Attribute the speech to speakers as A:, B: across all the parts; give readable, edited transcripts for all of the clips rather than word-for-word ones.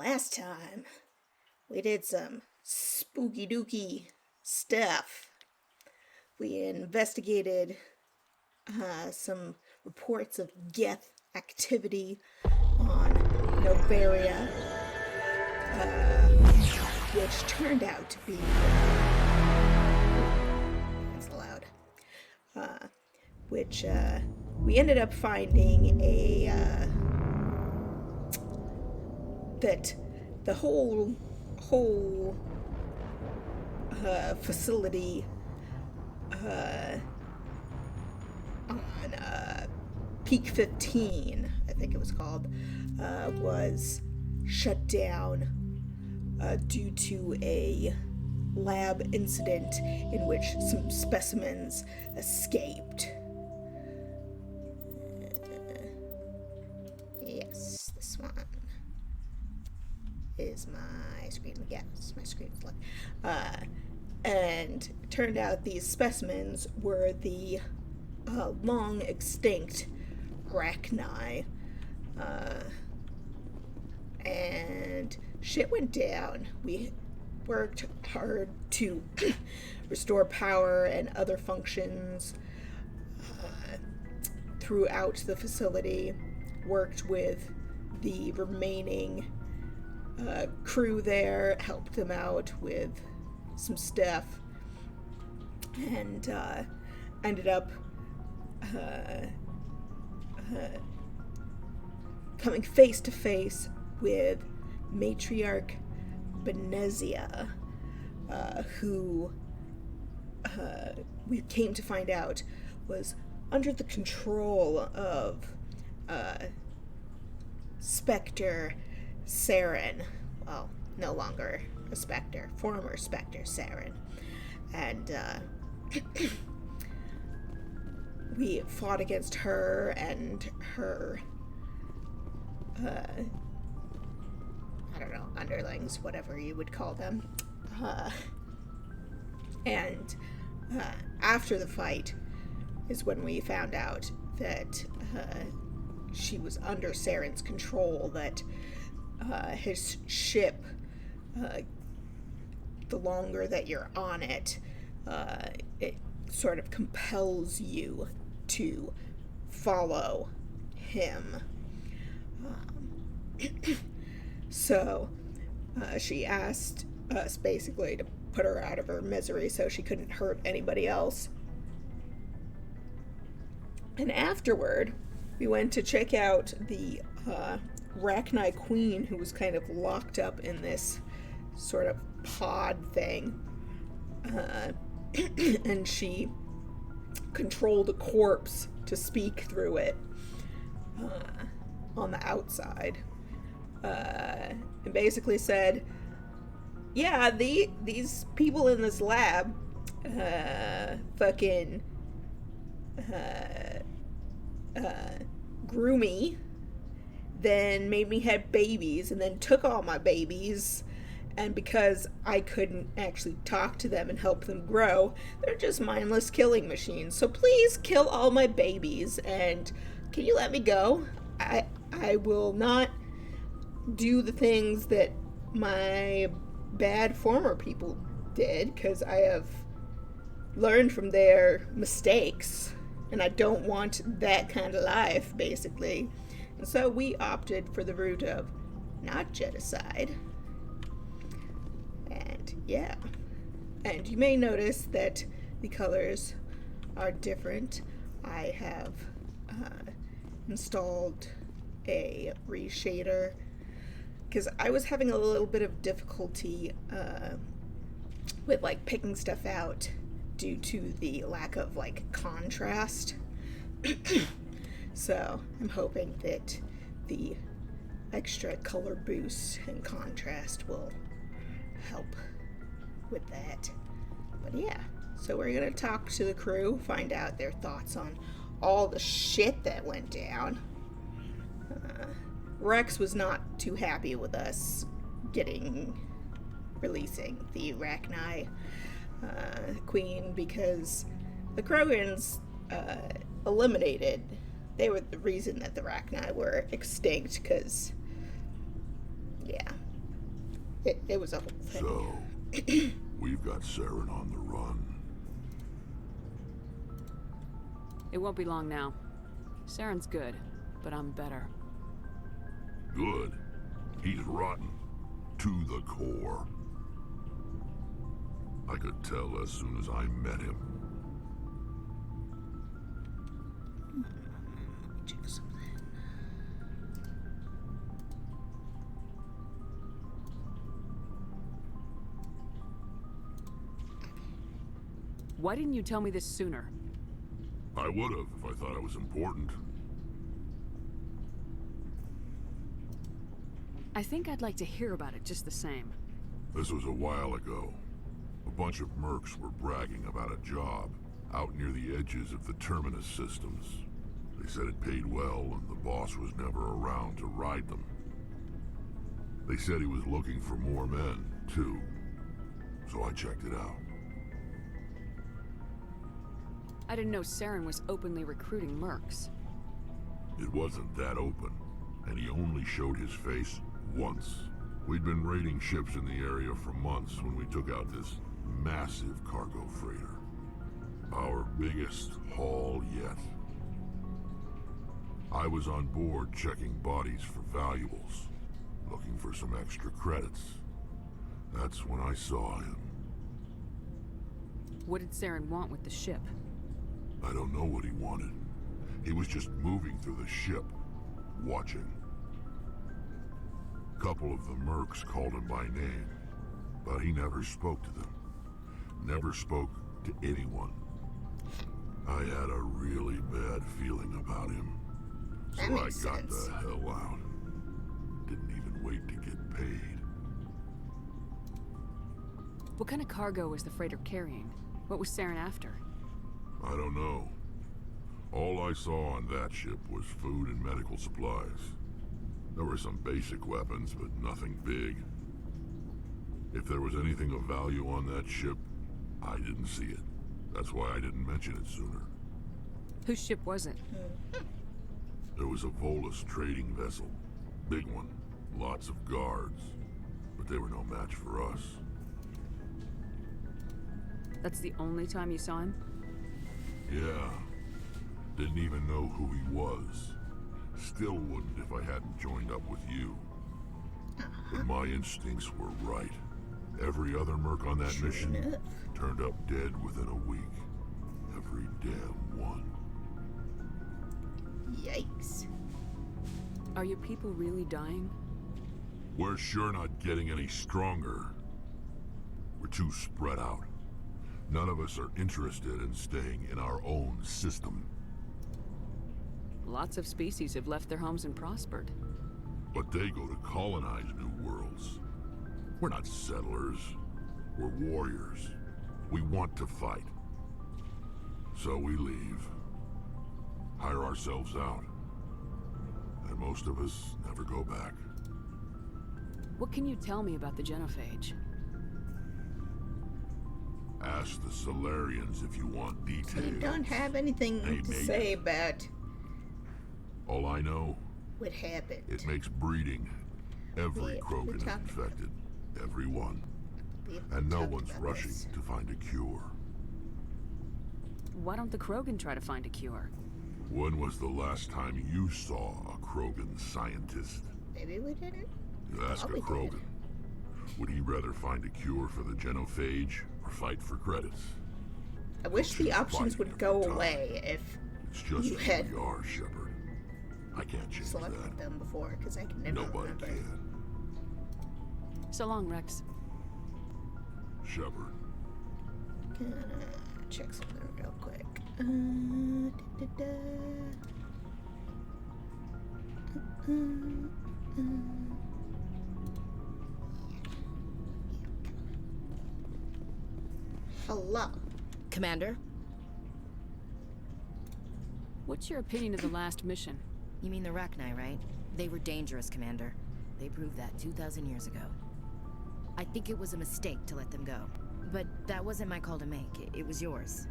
A: Last time, we did some spooky dooky stuff. We investigated some reports of geth activity on Noveria, which turned out to be. That's loud. Which we ended up finding that the whole facility on Peak 15, I think it was called, was shut down due to a lab incident in which some specimens escaped. Yes, this one is my screen. Yes, my screen is and it turned out these specimens were the long extinct Arachni. And shit went down. We worked hard to restore power and other functions throughout the facility, worked with the remaining crew there, helped them out with some stuff, and ended up coming face to face with Matriarch Benezia, who we came to find out was under the control of Spectre Saren. Well, no longer a Spectre, former Spectre Saren. And we fought against her and her I don't know, underlings, whatever you would call them. And after the fight is when we found out that she was under Saren's control, that his ship, the longer that you're on it, it sort of compels you to follow him. So she asked us basically to put her out of her misery so she couldn't hurt anybody else. And afterward, we went to check out the Arachni Queen, who was kind of locked up in this sort of pod thing. And she controlled a corpse to speak through it on the outside. And basically said, yeah, these people in this lab fucking grew me, then made me have babies, and then took all my babies, and because I couldn't actually talk to them and help them grow, they're just mindless killing machines. So please kill all my babies, and can you let me go? I will not do the things that my bad former people did, because I have learned from their mistakes, and I don't want that kind of life, basically. And so we opted for the route of not genocide. And yeah. And you may notice that the colors are different. I have installed a reshader because I was having a little bit of difficulty with like picking stuff out due to the lack of like contrast. So I'm hoping that the extra color boost and contrast will help with that. But yeah, so we're gonna talk to the crew, find out their thoughts on all the shit that went down. Rex was not too happy with us releasing the Arachni Queen, because the Krogans eliminated. They were the reason that the Arachni were extinct, because, yeah, It was a whole thing.
B: So, we've got Saren on the run.
C: It won't be long now. Saren's good, but I'm better.
B: Good. He's rotten. To the core. I could tell as soon as I met him.
A: Check something.
C: Why didn't you tell me this sooner?
B: I would have if I thought it was important.
C: I think I'd like to hear about it just the same.
B: This was a while ago. A bunch of mercs were bragging about a job out near the edges of the Terminus systems. They said it paid well and the boss was never around to ride them. They said he was looking for more men, too. So I checked it out.
C: I didn't know Saren was openly recruiting mercs.
B: It wasn't that open, and he only showed his face once. We'd been raiding ships in the area for months when we took out this massive cargo freighter. Our biggest haul yet. I was on board checking bodies for valuables, looking for some extra credits. That's when I saw him.
C: What did Saren want with the ship?
B: I don't know what he wanted. He was just moving through the ship, watching. A couple of the mercs called him by name, but he never spoke to them. Never spoke to anyone. I had a really bad feeling about him. So
A: That
B: I
A: makes
B: got
A: sense.
B: the hell out. Didn't even wait to get paid.
C: What kind of cargo was the freighter carrying? What was Saren after?
B: I don't know. All I saw on that ship was food and medical supplies. There were some basic weapons, but nothing big. If there was anything of value on that ship, I didn't see it. That's why I didn't mention it sooner.
C: Whose ship was it?
B: There was a Volus trading vessel. Big one. Lots of guards. But they were no match for us.
C: That's the only time you saw him?
B: Yeah. Didn't even know who he was. Still wouldn't if I hadn't joined up with you. But my instincts were right. Every other merc on that mission
A: enough.
B: turned up dead within a week. Every damn one.
A: Yikes.
C: Are your people really dying?
B: We're sure not getting any stronger. We're too spread out. None of us are interested in staying in our own system.
C: Lots of species have left their homes and prospered.
B: But they go to colonize new worlds. We're not settlers. We're warriors. We want to fight. So we leave. Hire ourselves out. And most of us never go back.
C: What can you tell me about the genophage?
B: Ask the Solarians if you want details.
A: You don't have anything
B: They
A: to
B: made
A: say
B: it.
A: about
B: All I know,
A: what happened.
B: it makes breeding. Every
A: We
B: Krogan is
A: talked about
B: infected. Every one.
A: We
B: And no
A: talked
B: one's
A: about
B: rushing
A: this.
B: to find a cure.
C: Why don't the Krogan try to find a cure?
B: When was the last time you saw a Krogan scientist?
A: Maybe we didn't.
B: You ask a
A: Probably did.
B: Krogan. Would he rather find a cure for the genophage or fight for credits?
A: I wish the
B: Choose
A: options
B: fighting
A: would go
B: every time.
A: away if
B: It's just
A: You
B: who
A: had
B: we are, Shepard. I can't change
A: selected
B: that.
A: them before, because I can never
B: Nobody
A: remember.
B: can.
C: So long, Rex.
B: Shepard.
A: Gonna check something real quick. Da-da-da. Hello.
D: Commander?
C: What's your opinion of the last mission?
D: You mean the Rachni, right? They were dangerous, Commander. They proved that 2,000 years ago. I think it was a mistake to let them go. But that wasn't my call to make. It was yours.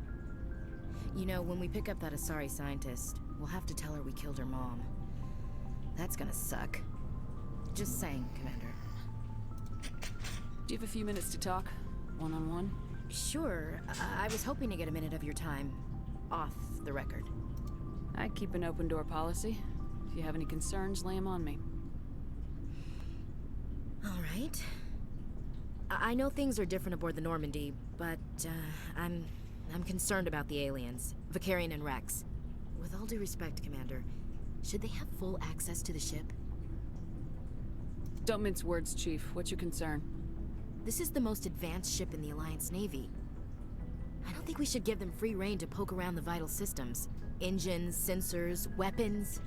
D: You know, when we pick up that Asari scientist, we'll have to tell her we killed her mom. That's gonna suck. Just saying, Commander.
C: Do you have a few minutes to talk? One-on-one?
D: Sure. I was hoping to get a minute of your time off the record.
C: I keep an open door policy. If you have any concerns, lay them on me.
D: All right. I know things are different aboard the Normandy, but I'm concerned about the aliens, Vicarian and Rex. With all due respect, Commander, should they have full access to the ship?
C: Don't mince words, Chief. What's your concern?
D: This is the most advanced ship in the Alliance Navy. I don't think we should give them free rein to poke around the vital systems. Engines, sensors, weapons.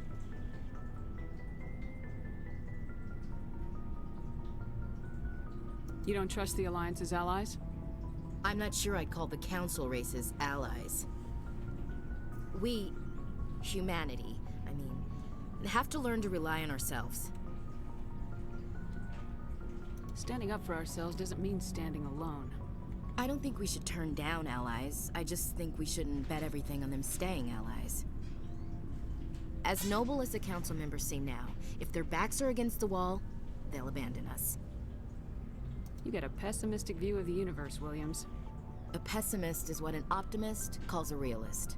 C: You don't trust the Alliance's allies?
D: I'm not sure I'd call the Council races allies. We, humanity, have to learn to rely on ourselves.
C: Standing up for ourselves doesn't mean standing alone.
D: I don't think we should turn down allies. I just think we shouldn't bet everything on them staying allies. As noble as the Council members seem now, if their backs are against the wall, they'll abandon us.
C: You got a pessimistic view of the universe, Williams.
D: A pessimist is what an optimist calls a realist.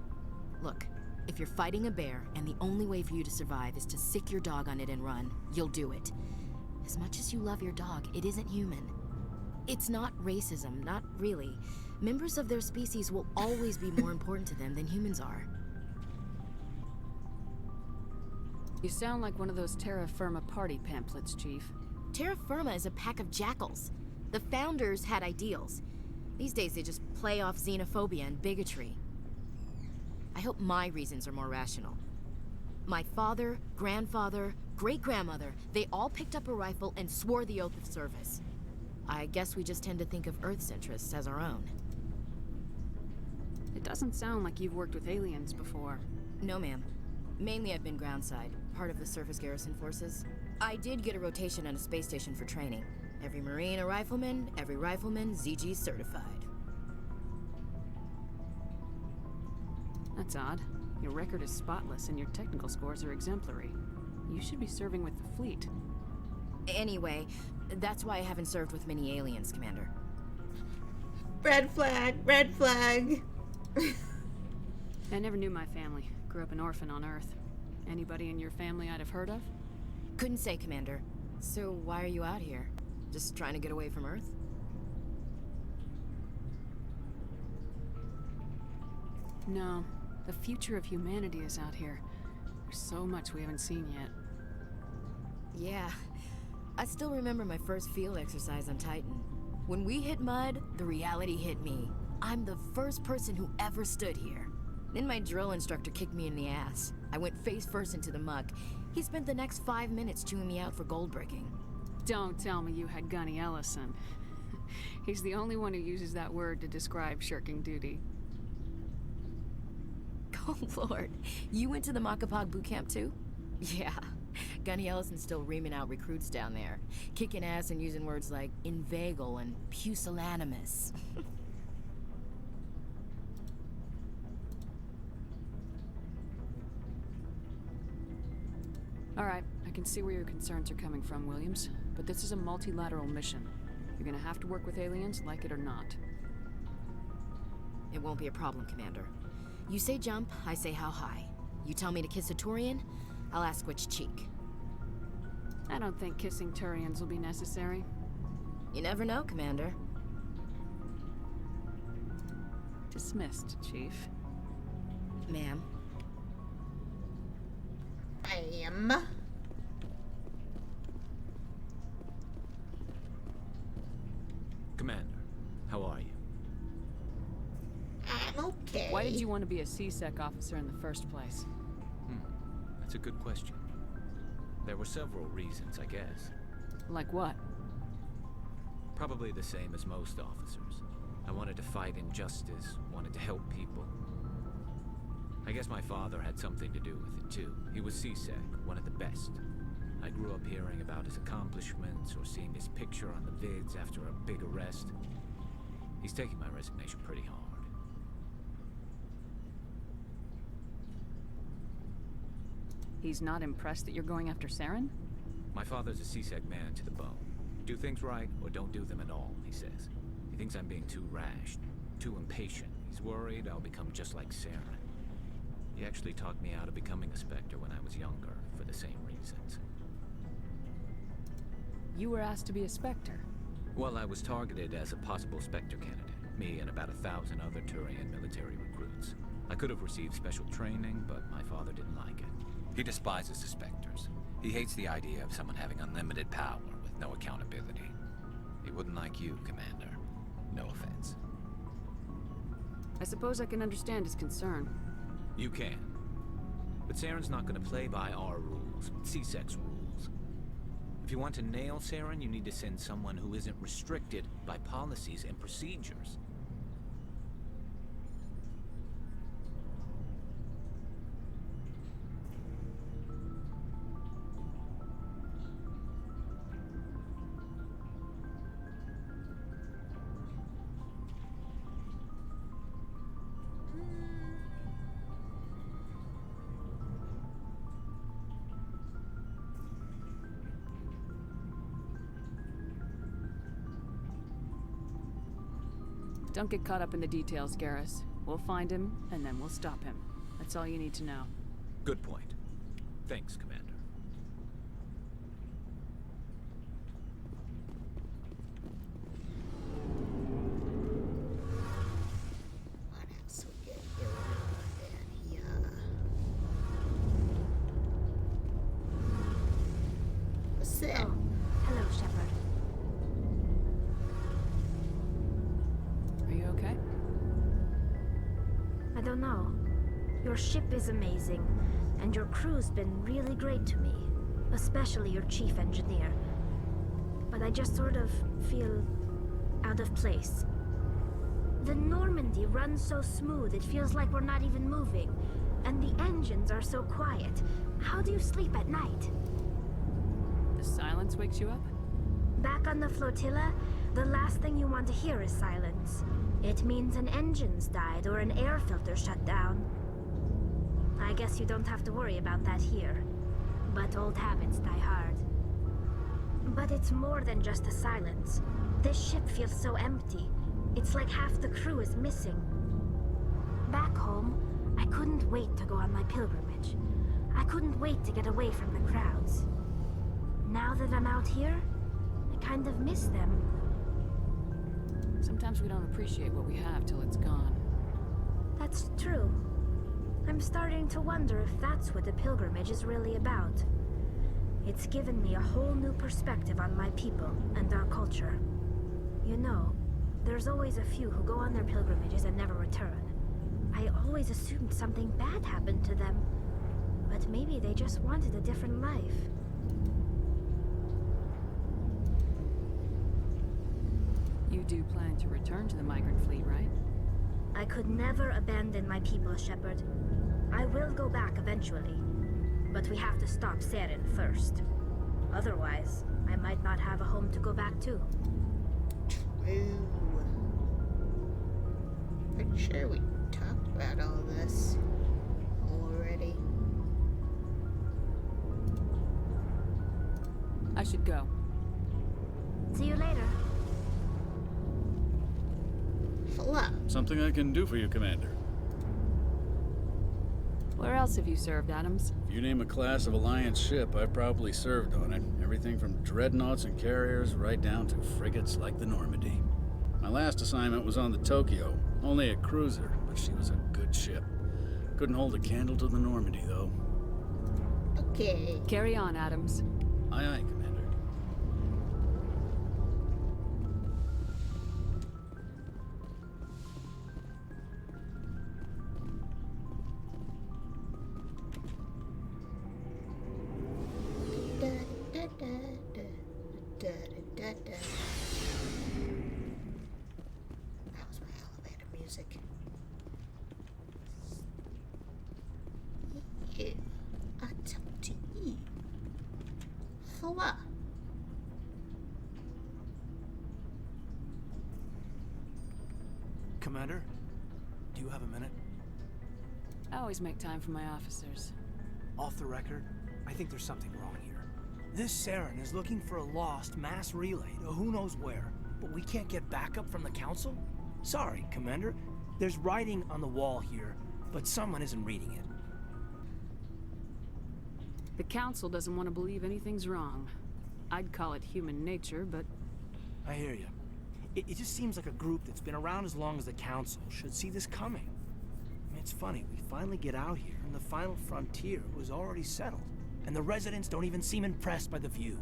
D: Look, if you're fighting a bear and the only way for you to survive is to sick your dog on it and run, you'll do it. As much as you love your dog, it isn't human. It's not racism, not really. Members of their species will always be more important to them than humans are.
C: You sound like one of those Terra Firma party pamphlets, Chief.
D: Terra Firma is a pack of jackals. The founders had ideals. These days they just play off xenophobia and bigotry. I hope my reasons are more rational. My father, grandfather, great-grandmother, they all picked up a rifle and swore the oath of service. I guess we just tend to think of Earth's interests as our own.
C: It doesn't sound like you've worked with aliens before.
D: No, ma'am. Mainly I've been groundside, part of the surface garrison forces. I did get a rotation on a space station for training. Every Marine a rifleman, every rifleman ZG certified.
C: That's odd. Your record is spotless and your technical scores are exemplary. You should be serving with the fleet.
D: Anyway, that's why I haven't served with many aliens, Commander.
A: Red flag, red flag.
C: I never knew my family. Grew up an orphan on Earth. Anybody in your family I'd have heard of?
D: Couldn't say, Commander. So why are you out here? Just trying to get away from Earth?
C: No. The future of humanity is out here. There's so much we haven't seen yet.
D: Yeah. I still remember my first field exercise on Titan. When we hit mud, the reality hit me. I'm the first person who ever stood here. Then my drill instructor kicked me in the ass. I went face first into the muck. He spent the next 5 minutes chewing me out for gold breaking.
C: Don't tell me you had Gunny Ellison. He's the only one who uses that word to describe shirking duty.
D: Oh, Lord. You went to the Macapag boot camp, too? Yeah. Gunny Ellison's still reaming out recruits down there. Kicking ass and using words like inveigle and pusillanimous.
C: Alright, I can see where your concerns are coming from, Williams. But this is a multilateral mission. You're gonna have to work with aliens, like it or not.
D: It won't be a problem, Commander. You say jump, I say how high. You tell me to kiss a Turian, I'll ask which cheek.
C: I don't think kissing Turians will be necessary.
D: You never know, Commander.
C: Dismissed, Chief.
D: Ma'am.
A: Bam.
E: Commander, how are you?
A: I'm okay.
C: Why did you want to be a C-Sec officer in the first place?
E: That's a good question. There were several reasons, I guess.
C: Like what?
E: Probably the same as most officers. I wanted to fight injustice, wanted to help people. I guess my father had something to do with it too. He was C-Sec, one of the best. I grew up hearing about his accomplishments or seeing his picture on the vids after a big arrest. He's taking my resignation pretty hard.
C: He's not impressed that you're going after Saren?
E: My father's a C-Sec man to the bone. Do things right, or don't do them at all, he says. He thinks I'm being too rash, too impatient. He's worried I'll become just like Saren. He actually talked me out of becoming a Spectre when I was younger, for the same reasons.
C: You were asked to be a Spectre.
E: Well, I was targeted as a possible Spectre candidate. Me and about 1,000 other Turian military recruits. I could have received special training, but my father didn't like it.
F: He despises the Spectres. He hates the idea of someone having unlimited power with no accountability. He wouldn't like you, Commander. No offense.
C: I suppose I can understand his concern.
E: You can. But Saren's not going to play by our rules, C-Sec's rules. If you want to nail Saren, you need to send someone who isn't restricted by policies and procedures.
C: Don't get caught up in the details, Garrus. We'll find him, and then we'll stop him. That's all you need to know.
E: Good point. Thanks, Commander.
A: What else we got going on down here? What's that?
G: Oh, hello, Shepard.
C: Are you okay?
G: I don't know. Your ship is amazing, and your crew's been really great to me, especially your chief engineer. But I just sort of feel out of place. The Normandy runs so smooth, it feels like we're not even moving, and the engines are so quiet. How do you sleep at night?
C: The silence wakes you up?
G: Back on the flotilla, the last thing you want to hear is silence. It means an engine's died or an air filter shut down. I guess you don't have to worry about that here. But old habits die hard. But it's more than just the silence. This ship feels so empty. It's like half the crew is missing. Back home, I couldn't wait to go on my pilgrimage. I couldn't wait to get away from the crowds. Now that I'm out here, I kind of miss them.
C: Sometimes we don't appreciate what we have till it's gone.
G: That's true. I'm starting to wonder if that's what the pilgrimage is really about. It's given me a whole new perspective on my people and our culture. You know, there's always a few who go on their pilgrimages and never return. I always assumed something bad happened to them. But maybe they just wanted a different life.
C: You do plan to return to the migrant fleet, right?
G: I could never abandon my people, Shepard. I will go back eventually. But we have to stop Saren first. Otherwise, I might not have a home to go back to.
A: True. Pretty sure we talked about all this already.
C: I should go.
G: See you later.
A: Hello.
H: Something I can do for you, Commander.
C: Where else have you served, Adams?
H: If you name a class of Alliance ship, I've probably served on it. Everything from dreadnoughts and carriers right down to frigates like the Normandy. My last assignment was on the Tokyo, only a cruiser, but she was a good ship. Couldn't hold a candle to the Normandy, though.
A: Okay.
C: Carry on, Adams.
H: Aye, aye, Commander.
A: That was my elevator music. Yeah, I talk to you. Hello.
I: Commander, do you have a minute?
C: I always make time for my officers.
I: Off the record, I think there's something wrong here. This Saren is looking for a lost mass relay to who knows where, but we can't get backup from the Council? Sorry, Commander. There's writing on the wall here, but someone isn't reading it.
C: The Council doesn't want to believe anything's wrong. I'd call it human nature, but...
I: I hear you. It just seems like a group that's been around as long as the Council should see this coming. I mean, it's funny, we finally get out here, and the final frontier was already settled. And the residents don't even seem impressed by the view.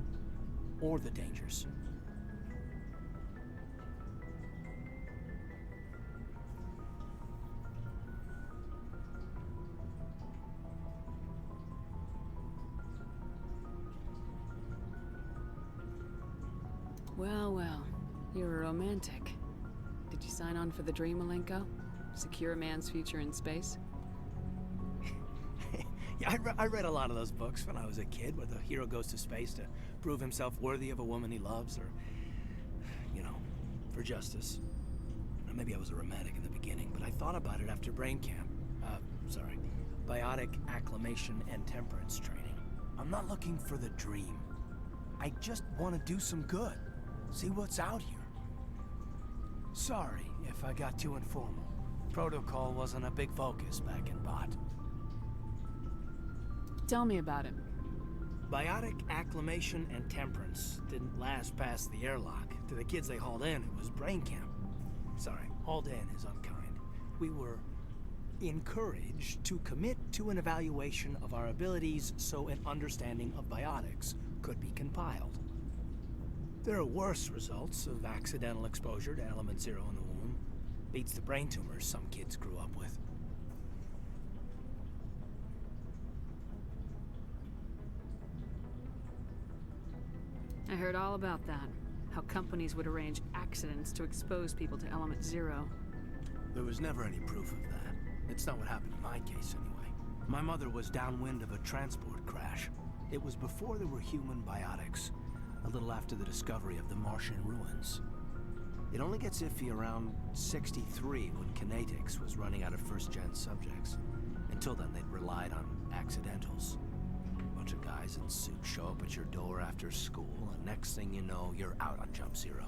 I: Or the dangers.
C: Well, you're a romantic. Did you sign on for the dream, Malenko? Secure a man's future in space?
I: Yeah, I read a lot of those books when I was a kid, where the hero goes to space to prove himself worthy of a woman he loves, or, you know, for justice. Maybe I was a romantic in the beginning, but I thought about it after brain camp. Biotic acclimation and temperance training. I'm not looking for the dream. I just want to do some good. See what's out here. Sorry if I got too informal. Protocol wasn't a big focus back in Bot.
C: Tell me about it.
I: Biotic acclimation and temperance didn't last past the airlock. To the kids they hauled in, it was brain camp. Sorry, hauled in is unkind. We were encouraged to commit to an evaluation of our abilities so an understanding of biotics could be compiled. There are worse results of accidental exposure to element 0 in the womb. Beats the brain tumors some kids grew up with.
C: I heard all about that. How companies would arrange accidents to expose people to element 0.
I: There was never any proof of that. It's not what happened in my case, anyway. My mother was downwind of a transport crash. It was before there were human biotics, a little after the discovery of the Martian ruins. It only gets iffy around 63 when Kinetics was running out of first-gen subjects. Until then, they'd relied on accidentals. A bunch of guys in suits show up at your door after school, and next thing you know, you're out on Jump Zero.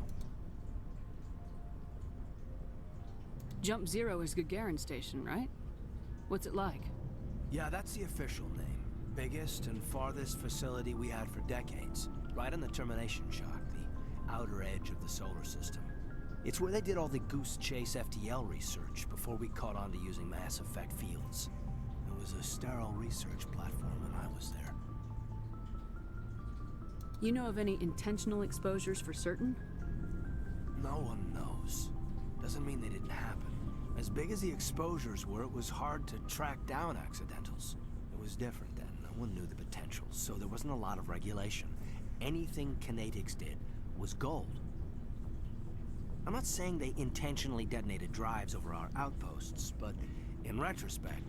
C: Jump Zero is Gagarin Station, right? What's it like?
I: Yeah, that's the official name. Biggest and farthest facility we had for decades. Right on the termination shock, the outer edge of the solar system. It's where they did all the Goose Chase FTL research before we caught on to using mass effect fields. It was a sterile research platform when I was there.
C: You know of any intentional exposures for certain?
I: No one knows. Doesn't mean they didn't happen. As big as the exposures were, it was hard to track down accidentals. It was different then. No one knew the potential, so there wasn't a lot of regulation. Anything Kinetics did was gold. I'm not saying they intentionally detonated drives over our outposts, but in retrospect,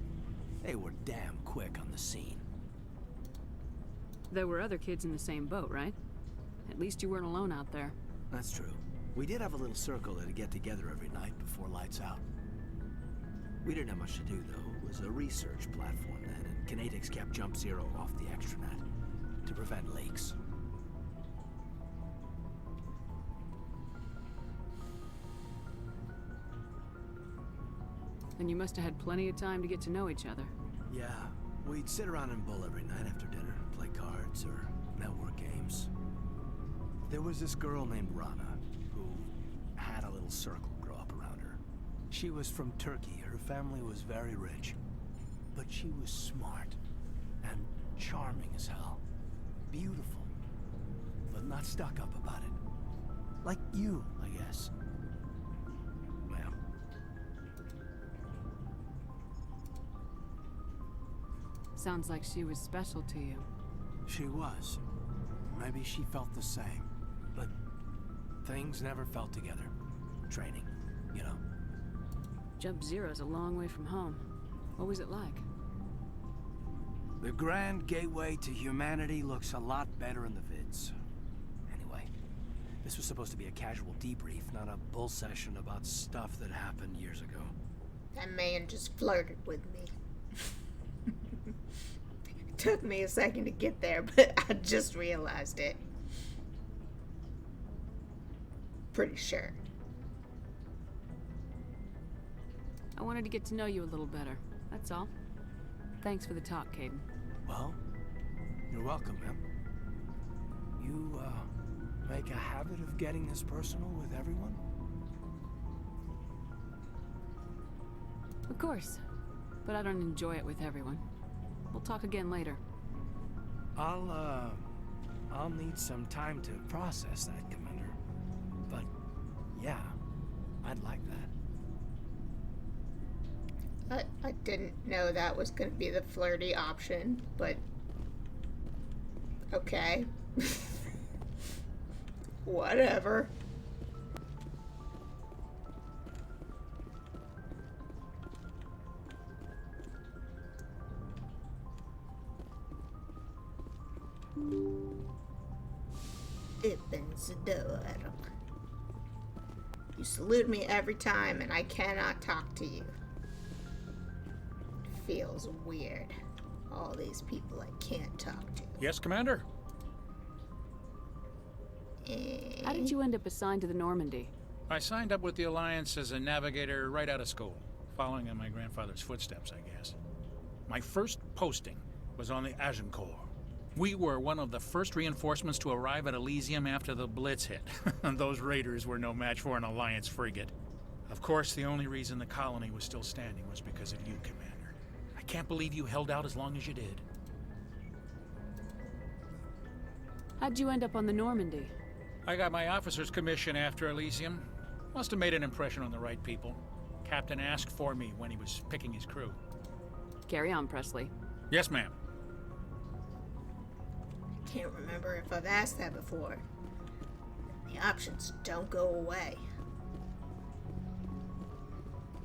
I: they were damn quick on the scene.
C: There were other kids in the same boat, right? At least you weren't alone out there.
I: That's true. We did have a little circle that'd get together every night before lights out. We didn't have much to do, though. It was a research platform then, and Kinetics kept Jump Zero off the extranet to prevent leaks.
C: Then you must have had plenty of time to get to know each other.
I: Yeah, we'd sit around and bull every night after dinner, play cards or network games. There was this girl named Rana, who had a little circle grow up around her. She was from Turkey. Her family was very rich. But she was smart and charming as hell. Beautiful, but not stuck up about it. Like you, I guess. Ma'am.
C: Sounds like she was special to you.
I: She was. Maybe she felt the same. But things never felt together. Training, you know.
C: Jump Zero's a long way from home. What was it like?
I: The grand gateway to humanity looks a lot better in the vids. Anyway, this was supposed to be a casual debrief, not a bull session about stuff that happened years ago.
A: That man just flirted with me. took me a second to get there, but I just realized it. Pretty sure.
C: I wanted to get to know you a little better. That's all. Thanks for the talk, Caden.
I: Well, you're welcome, ma'am. You, make a habit of getting this personal with everyone?
C: Of course. But I don't enjoy it with everyone. We'll talk again later.
I: I'll need some time to process that, Commander. But, yeah, I'd like that.
A: I didn't know that was going to be the flirty option, but okay. Whatever. Opens the door. You salute me every time and I cannot talk to you. It feels weird. All these people I can't talk to.
J: Yes, Commander?
C: How did you end up assigned to the Normandy?
J: I signed up with the Alliance as a navigator right out of school, following in my grandfather's footsteps, I guess. My first posting was on the Agincourt. We were one of the first reinforcements to arrive at Elysium after the Blitz hit. Those raiders were no match for an Alliance frigate. Of course, the only reason the colony was still standing was because of you, Commander. I can't believe you held out as long as you did.
C: How'd you end up on the Normandy?
J: I got my officer's commission after Elysium. Must have made an impression on the right people. Captain asked for me when he was picking his crew.
C: Carry on, Presley.
J: Yes, ma'am.
A: Can't remember if I've asked that before. The options don't go away.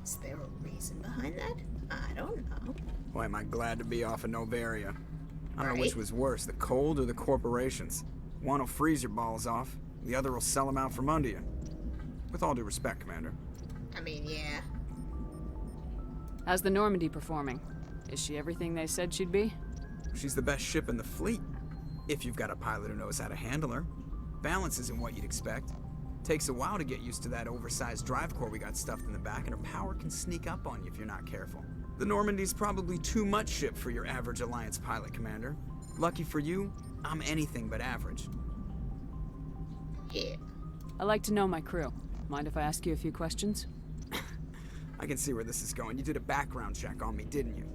A: Is there a reason behind that? I don't know.
K: Boy, am I glad to be off of Noveria. I don't know which
A: Right.
K: was worse, the cold or the corporations. One will freeze your balls off, the other will sell them out from under you. With all due respect, Commander.
A: I mean, yeah.
C: How's the Normandy performing? Is she everything they said she'd be?
K: She's the best ship in the fleet, if you've got a pilot who knows how to handle her. Balance isn't what you'd expect. Takes a while to get used to that oversized drive core we got stuffed in the back, and her power can sneak up on you if you're not careful. The Normandy's probably too much ship for your average Alliance pilot, Commander. Lucky for you, I'm anything but average.
A: Yeah.
C: I like to know my crew. Mind if I ask you a few questions?
K: I can see where this is going. You did a background check on me, didn't you?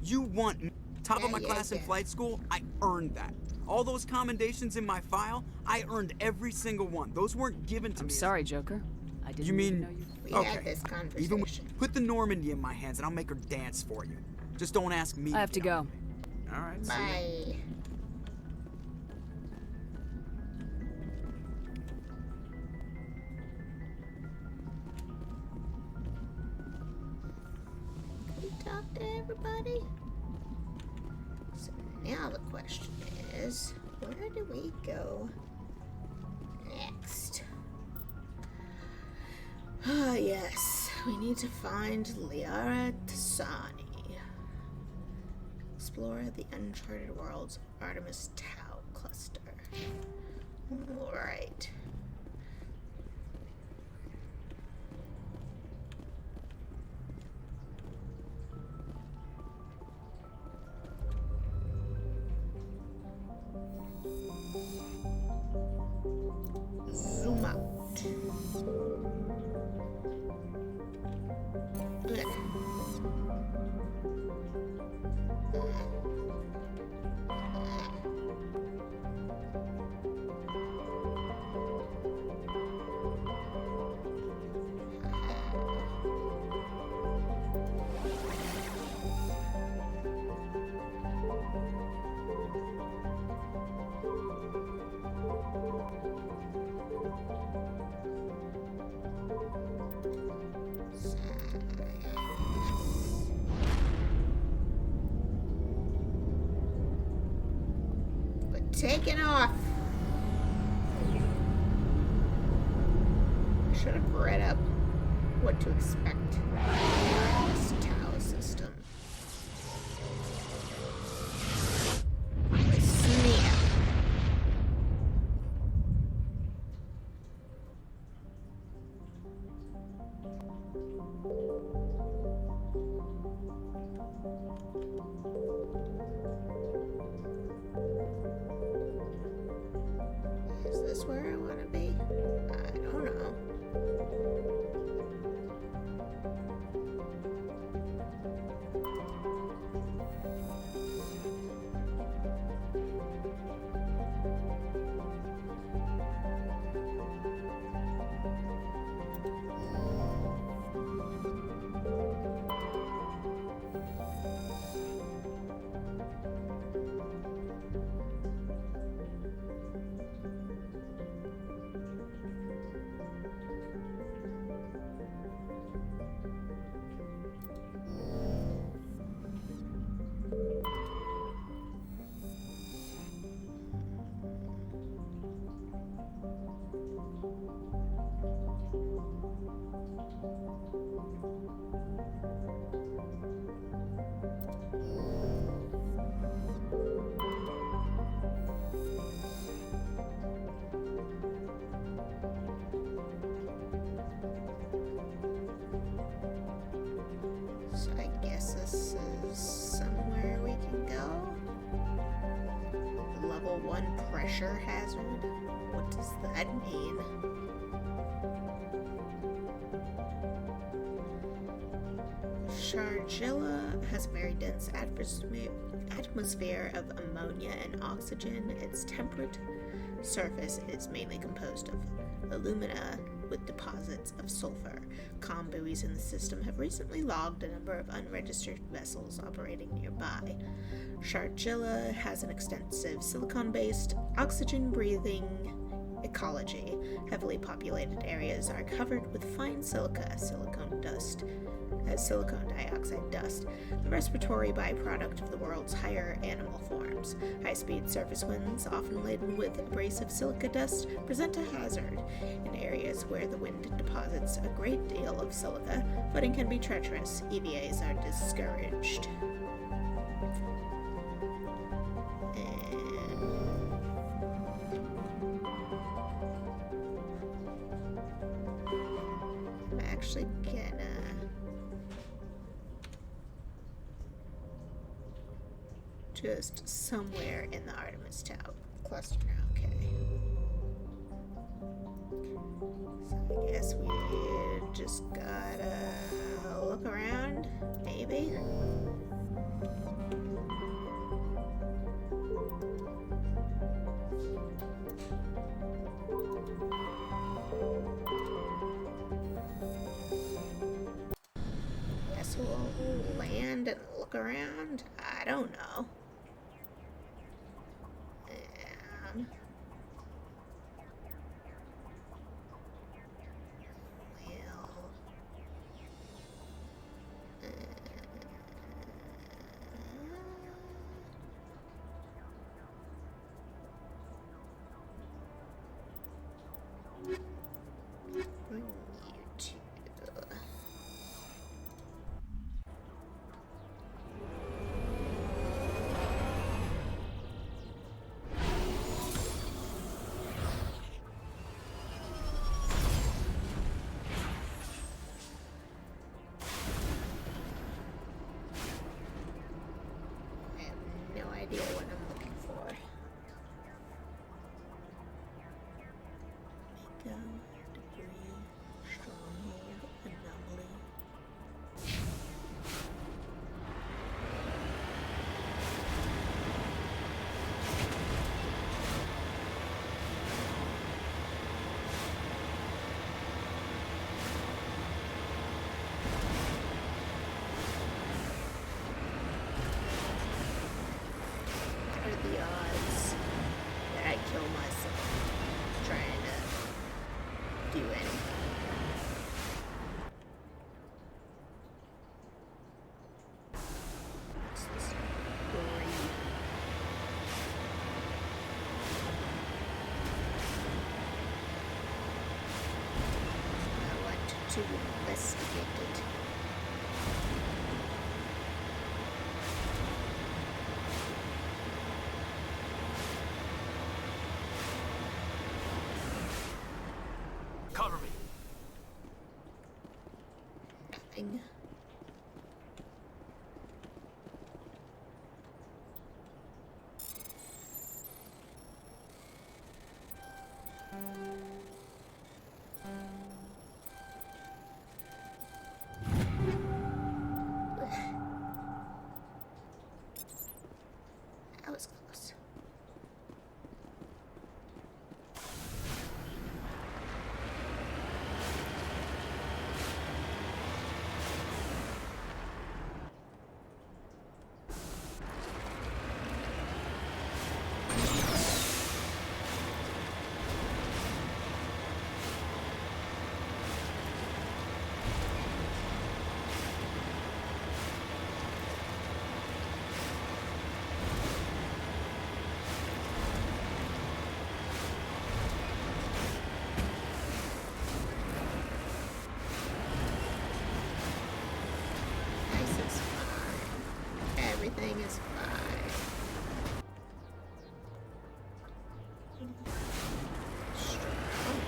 K: You want me top of my class in flight school? I earned that. All those commendations in my file, I earned every single one. Those weren't given to me.
C: I'm sorry, Joker. I didn't
K: You
C: even
K: mean
C: know you...
A: We
K: okay.
A: had this conversation.
K: Even put the Normandy in my hands and I'll make her dance for you. Just don't ask me.
C: I have to go.
K: All right. See ya.
A: Bye. Can we talk to everybody? So now the question is, where do we go next? Ah, yes. We need to find Liara Tassani. Explore the uncharted worlds of Artemis Tau cluster. Alright. Zoom out. Taking off. I should have read up what to expect. This Tau system. somewhere we can go? Level 1 pressure hazard? What does that mean? Sharjilla has a very dense atmosphere of ammonia and oxygen. Its temperate surface is mainly composed of alumina with deposits of sulfur. Comm buoys in the system have recently logged a number of unregistered vessels operating nearby. Sharjilla has an extensive silicon-based, oxygen-breathing ecology. Heavily populated areas are covered with fine silicon dioxide dust, the respiratory byproduct of the world's higher animal forms. High-speed surface winds, often laden with abrasive silica dust, present a hazard. In areas where the wind deposits a great deal of silica, footing can be treacherous. EVAs are discouraged. I'm actually gonna just somewhere in the Artemis Tau cluster. Okay. So I guess we just gotta look around, maybe. Guess we'll land and look around. I don't know. What I'm looking for. Mako, debris, stronghold, anomaly. The odds that I kill myself trying to do anything. What's this? Great. I want to investigate it.
I: Cover me.
A: Nothing. That was close. Everything is fine. Strong.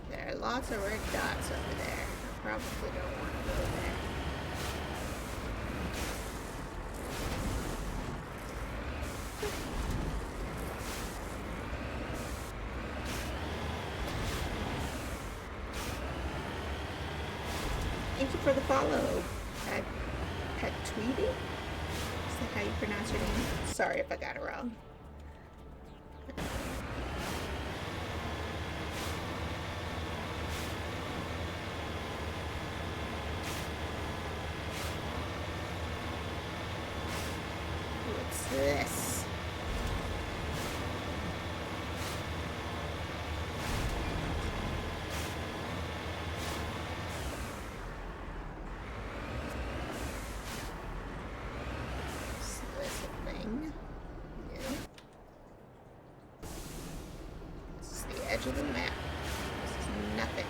A: There are lots of red dots over there. I probably don't want to go there. Thank you for the follow. Pet Tweety? Is that how you pronounce your name? Sorry if I got it wrong. What's this? To the map. This is nothing.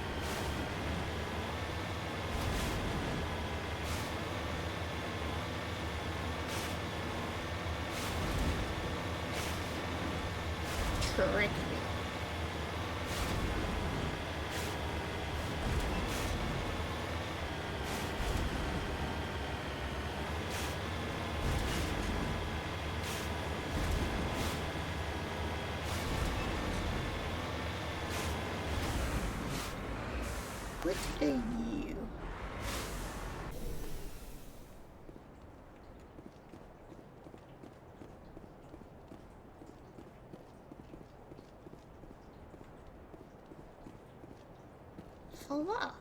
A: Trick me. What are you? Hello.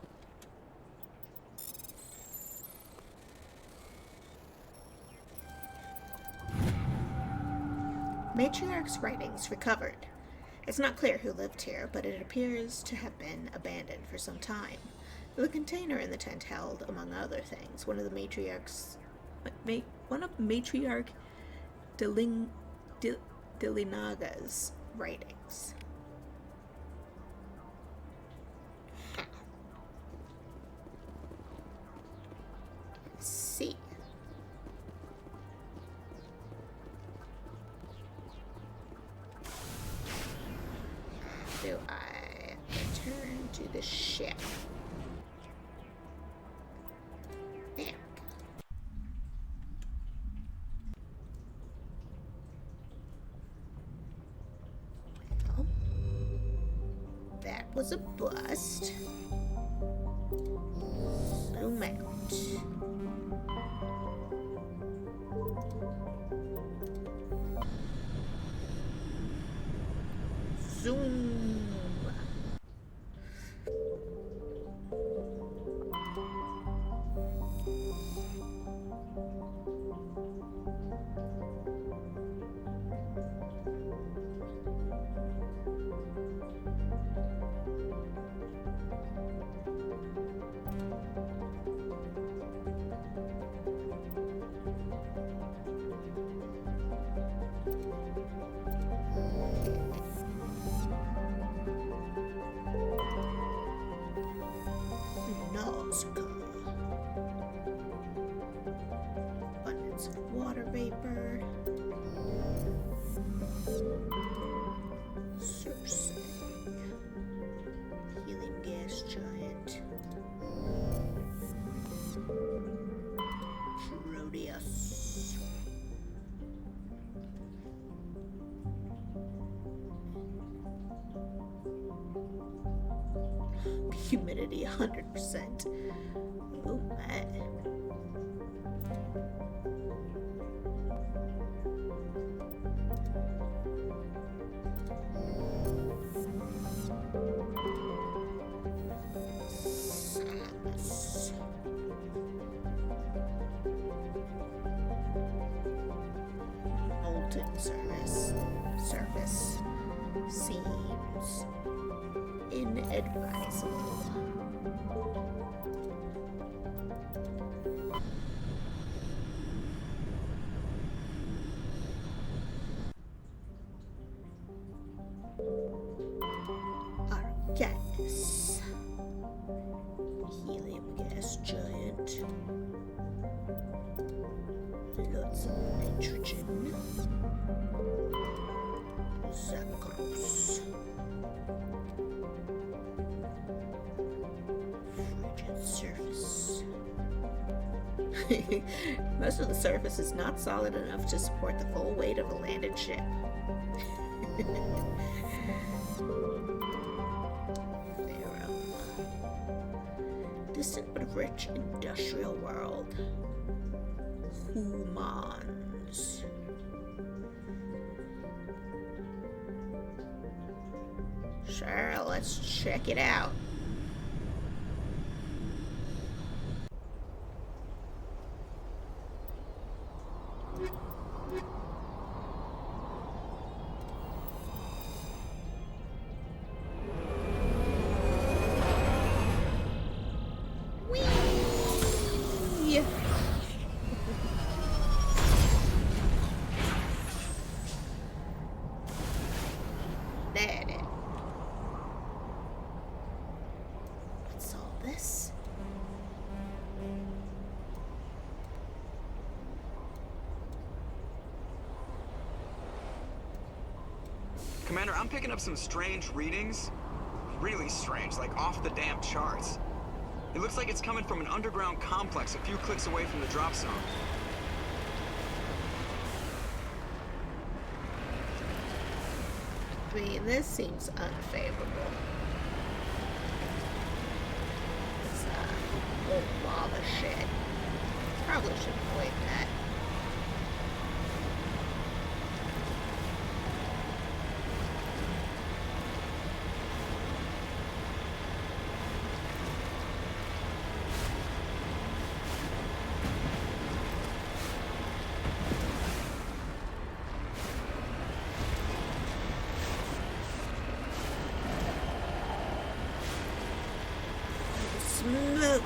A: Matriarch's writings recovered. It's not clear who lived here, but it appears to have been abandoned for some time. The container in the tent held, among other things, one of Matriarch Delinaga's writings. Let's see. Do I return to the ship? There. Well, that was a bust. Zoom out. Zoom. Abundance of water vapor. Cersei. Helium gas giant. Proteus. Humidity 100%. Oh, man. Molten surface seems inadvisable. Arcanus. Helium gas giant. Lots of nitrogen. Zacros. Frigid surface. Most of the surface is not solid enough to support the full weight of a landed ship. distant but rich industrial world. Humans. Sure, let's check it out. Whee! There it is. What's all this?
K: Commander, I'm picking up some strange readings. Really strange, like off the damn charts. It looks like it's coming from an underground complex a few clicks away from the drop zone.
A: I mean, this seems unfavorable. This old lava shit. Probably should avoid that. Smoke.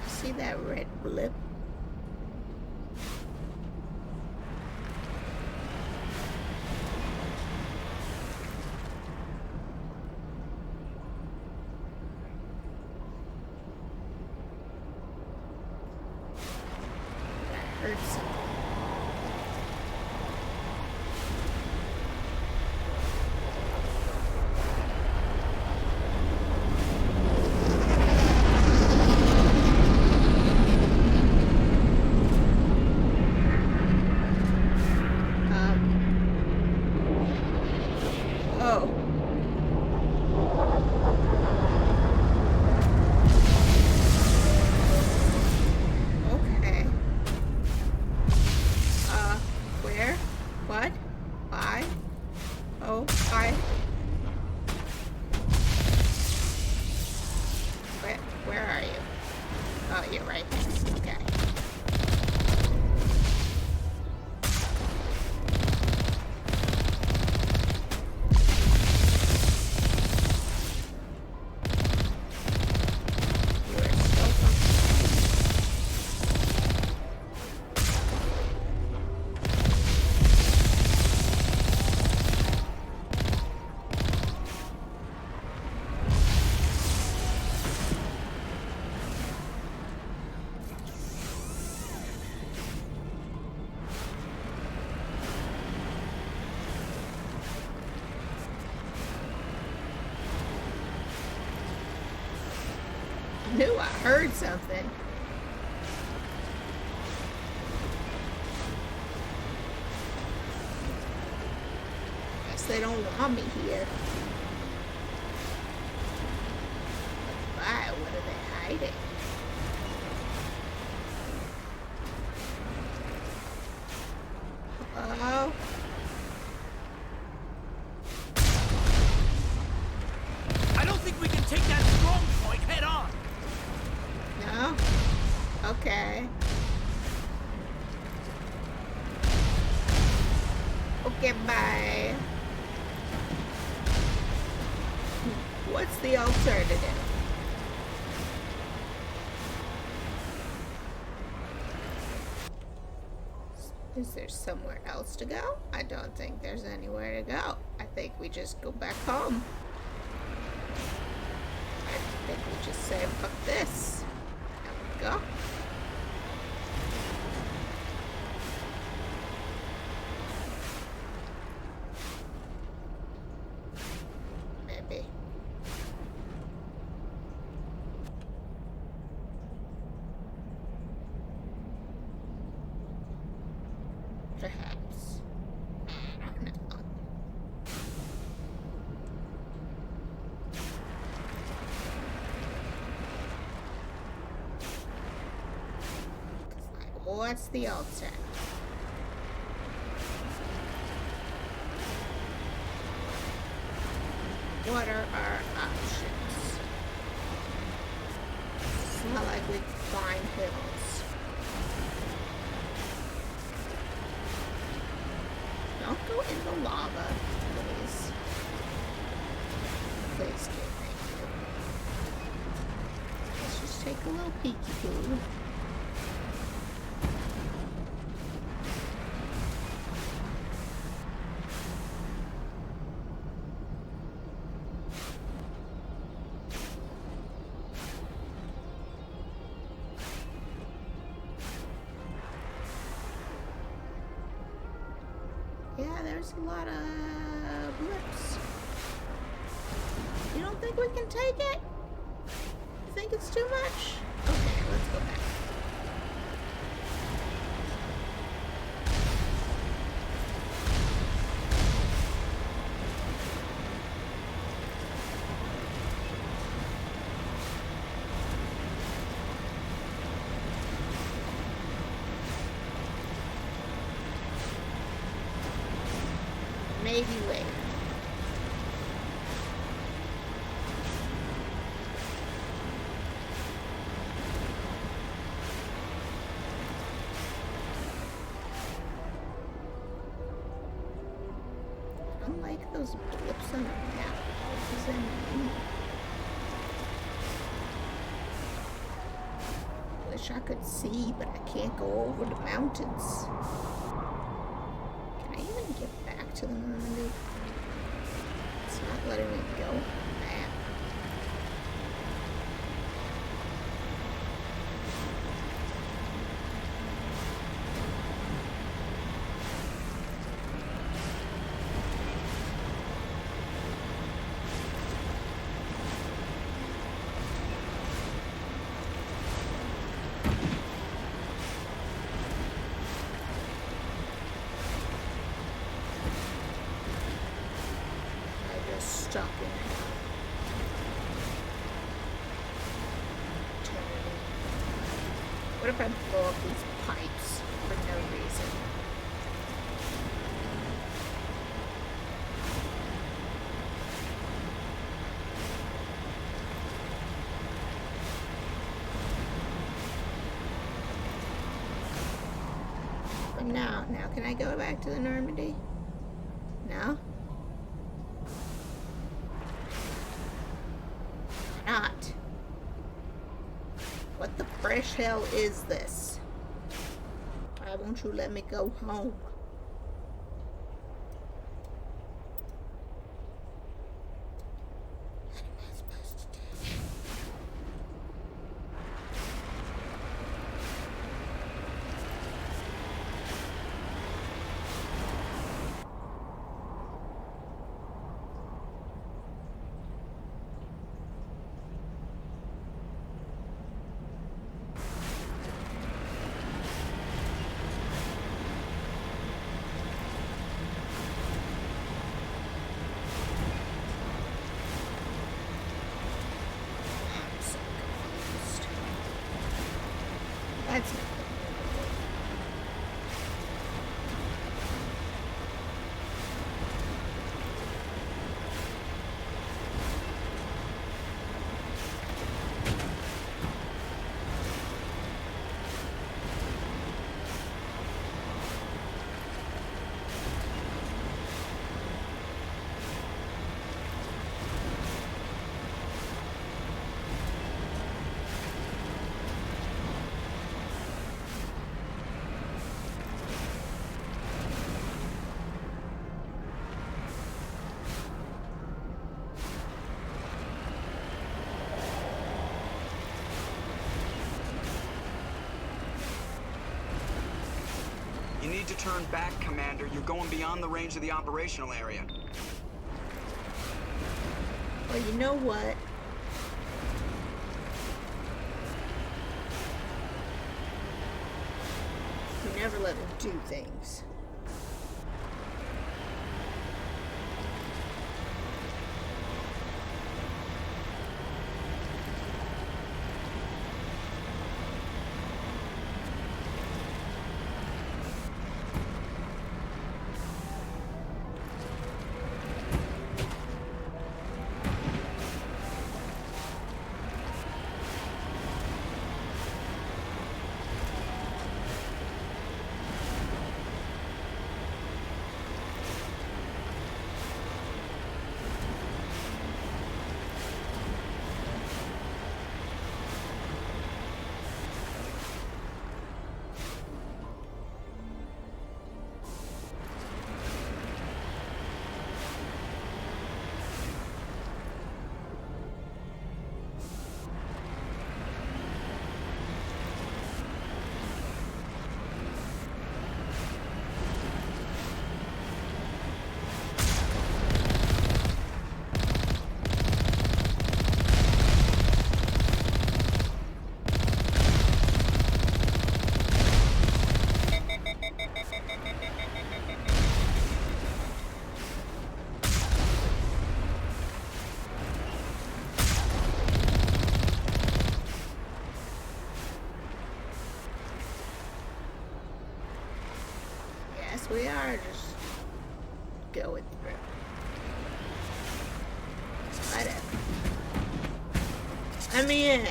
A: See that red blip? Hurts. Oh. Okay. Where? What? Why? Oh, why? Where are you? Oh, you're right here. Okay. You are so fucking I knew I heard something. Guess they don't want me here. Why? What are they hiding? Oh.
I: I don't think we can take that strong point head on.
A: No? Okay. Okay, bye. What's the alternative? Is there somewhere else to go? I don't think there's anywhere to go. I think we just go back home. I think we just say, fuck this. And we go. Maybe. What's the altar? What are our options? It's not like we can climb hills. Don't go in the lava, please. Please do, thank you. Let's just take a little peeky-poo. Yeah, there's a lot of blips. You don't think we can take it? You think it's too much? Okay, let's go back. Maybe later. I don't like those blips on the map. What does that mean? Wish I could see, but I can't go over the mountains. Can I even get back to the Normandy? It's not letting me go. Map. Stuck in hell. Eternity. What if I blow up these pipes for no reason? But now can I go back to the Normandy? No? Not. What the fresh hell is this? Why won't you let me go home? What am I supposed to do? I'm so confused. That's not good.
K: You need to turn back, Commander. You're going beyond the range of the operational area.
A: Well, you know what? You never let me do things. we are just going through. Whatever. Let me in.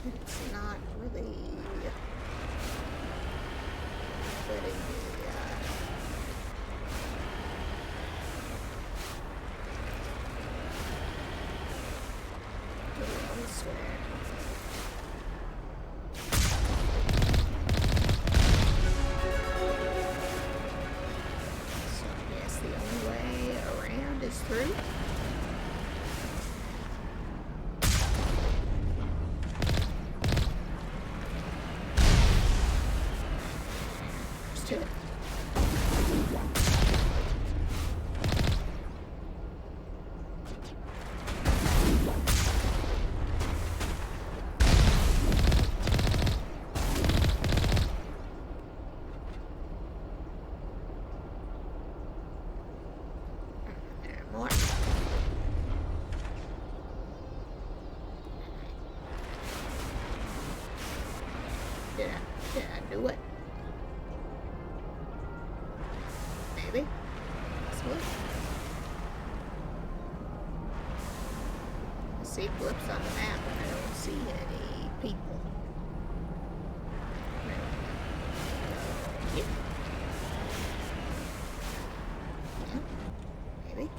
A: It's not really letting me, go elsewhere. So I guess the only way around is through. More. Did I do it? Maybe. Possibly. I see blips on the map, but I don't see any people. Yep. Yeah. Maybe.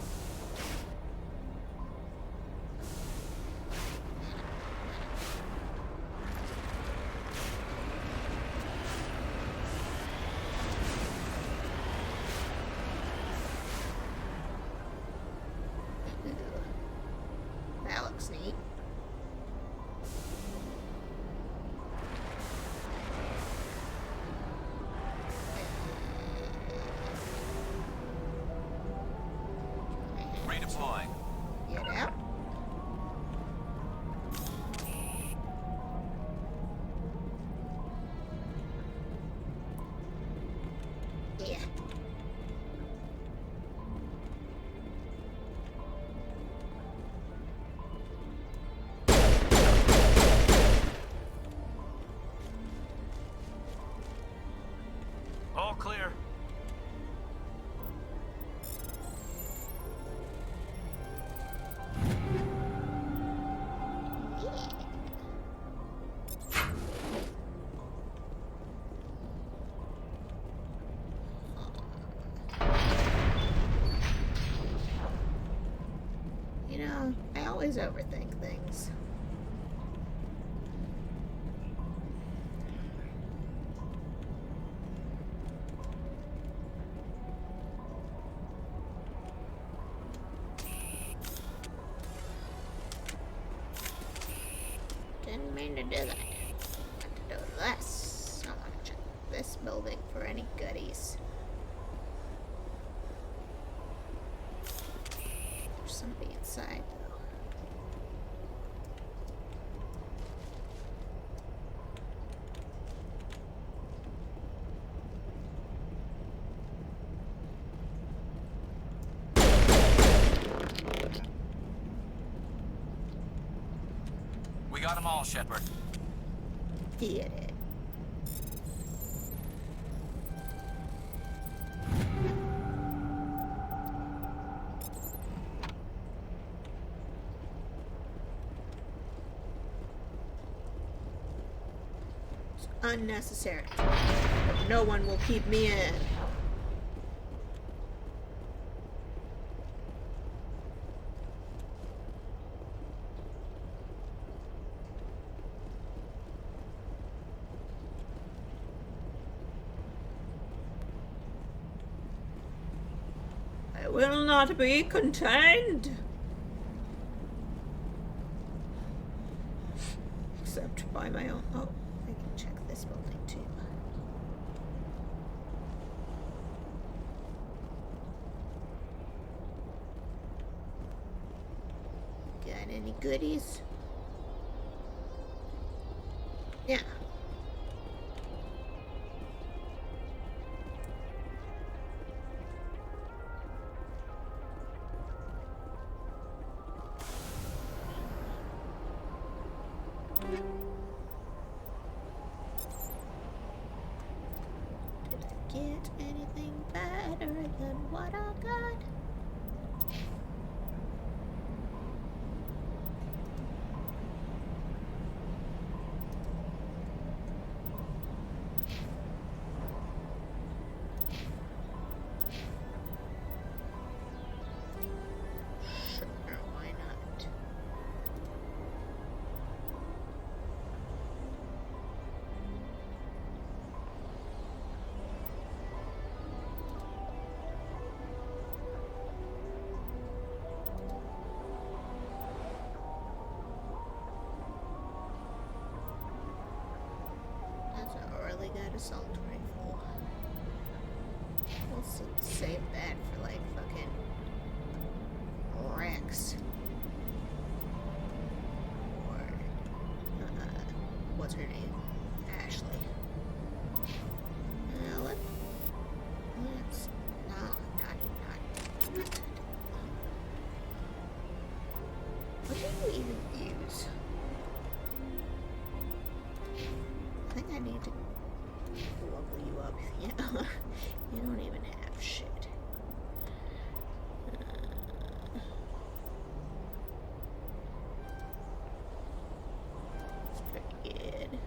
A: That looks neat.
F: Redeploying.
A: Get out. Yeah.
I: All clear.
A: You know, I always overthink things. Didn't mean to do that. Want to do this. I want to check this building for any goodies. There's somebody inside though.
F: We got them all, Shepard.
A: Get it. It's unnecessary. But no one will keep me in. I will not be contained. Except by my own. Oh, I can check this building too. Got any goodies? Yeah. Did I get anything better than what I got? Sure, why not? That's a really good assault rifle. We'll save that for like fucking Rex. Or, what's her name? Ashley. Let's not. What do you even use? I think I need to level you up. Yeah, you don't even have shit. It's pretty good.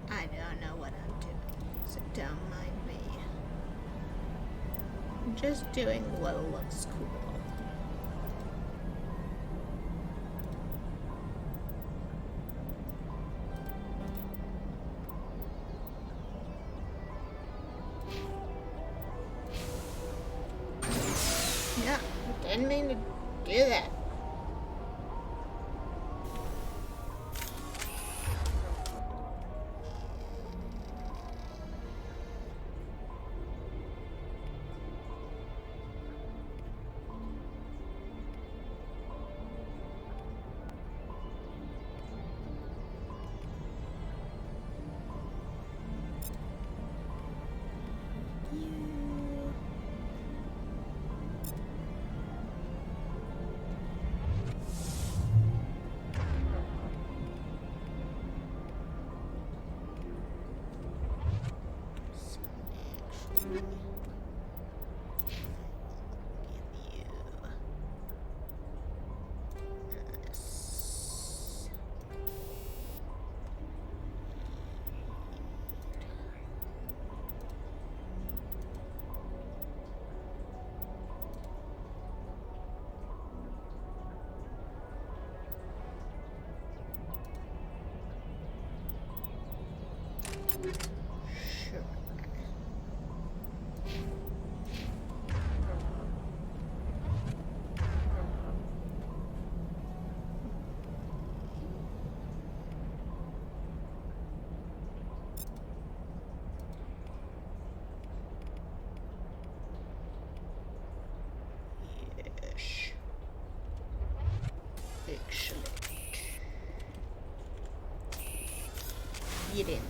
A: I don't know what I'm doing, so don't mind me. I'm just doing what looks cool. Yeah, didn't mean to do that. Excellent. Get in there.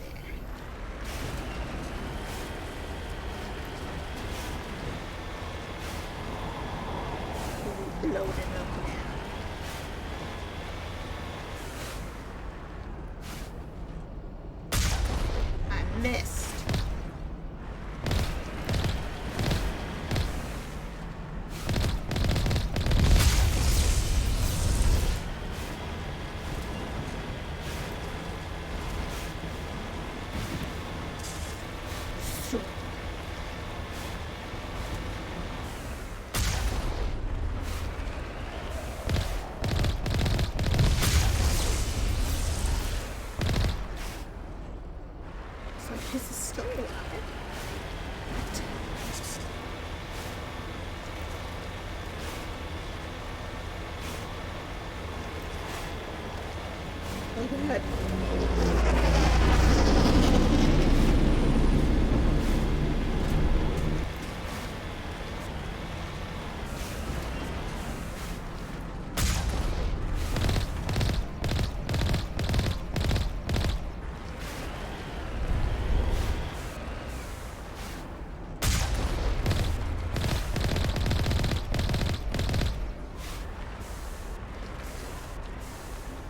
A: Loading up now. I missed. This is still alive. Oh god.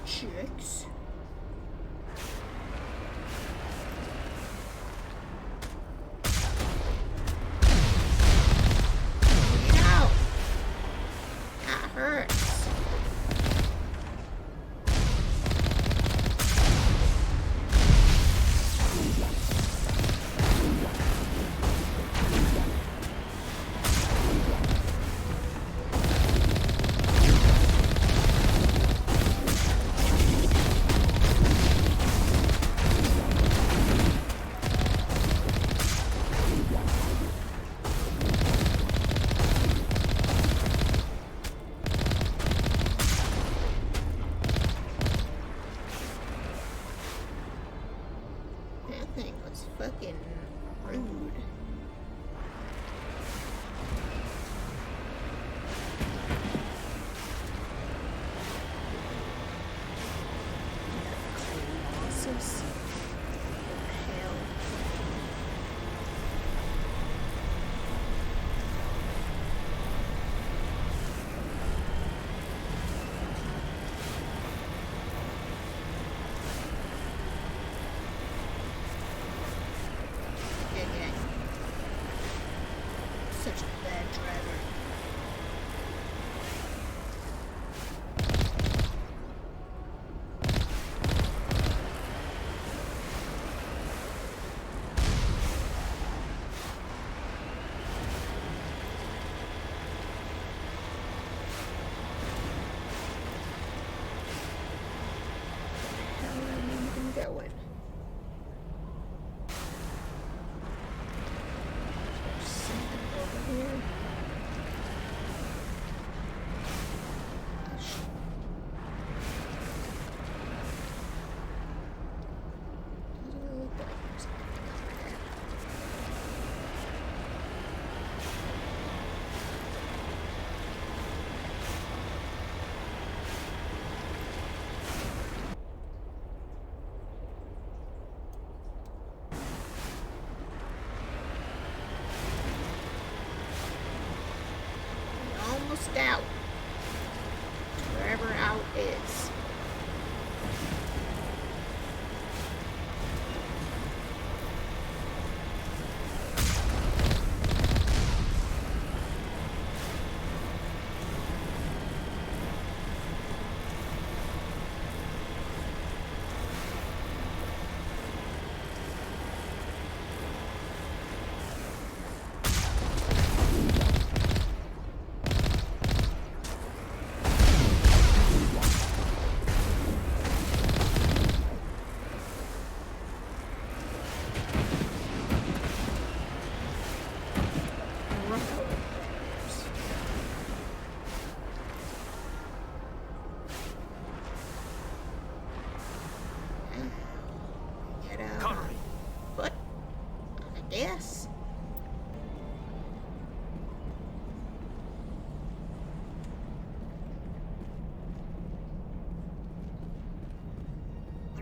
A: Chicks. Ow! That hurts. That thing was fucking rude. Colossus. Hell. Yeah. Such a bad driver. How am I even going? Something over here. Almost out. Wherever out is.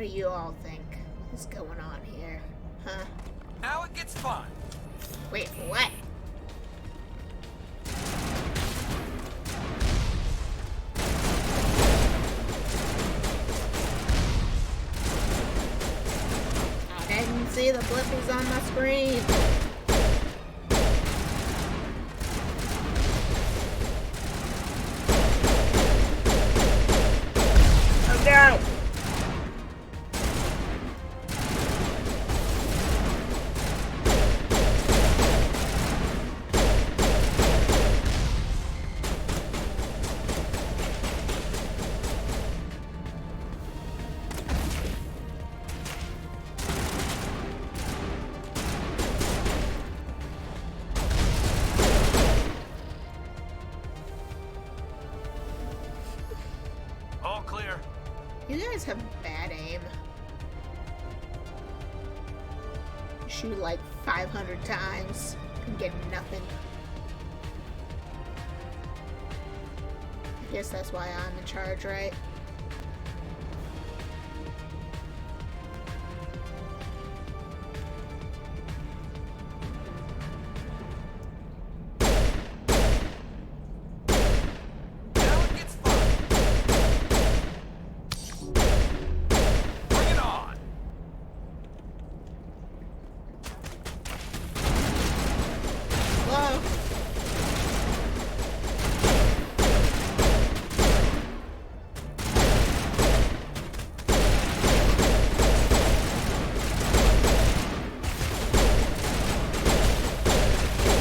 A: do you all think is going on here? Huh?
F: Now it gets fun.
A: Wait, what? I didn't see the blippies on my screen. Oh no!
I: All clear.
A: You guys have bad aim. You shoot like 500 times and get nothing. I guess that's why I'm in charge, right?
F: Now it gets fun. Bring it on.
A: Whoa!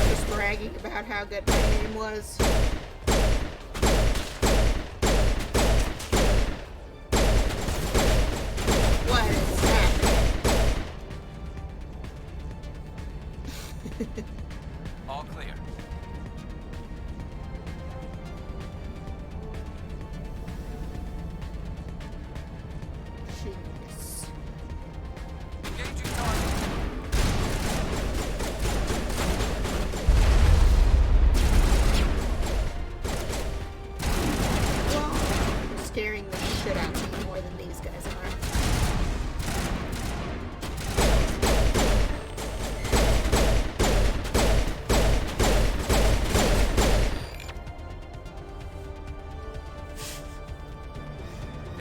A: Just bragging about how good my aim was. What is happening?
F: All clear.
A: Jeez.
F: Engaging target.
A: Scaring the shit out of me more than these guys are.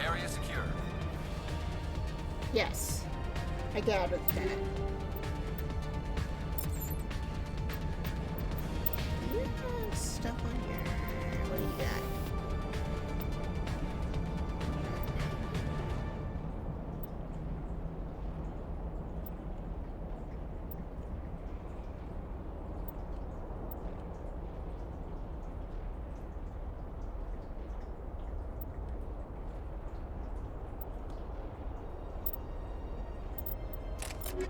F: Area secure.
A: Yes, I gathered that. Yeah, stuff on here. What do you got? What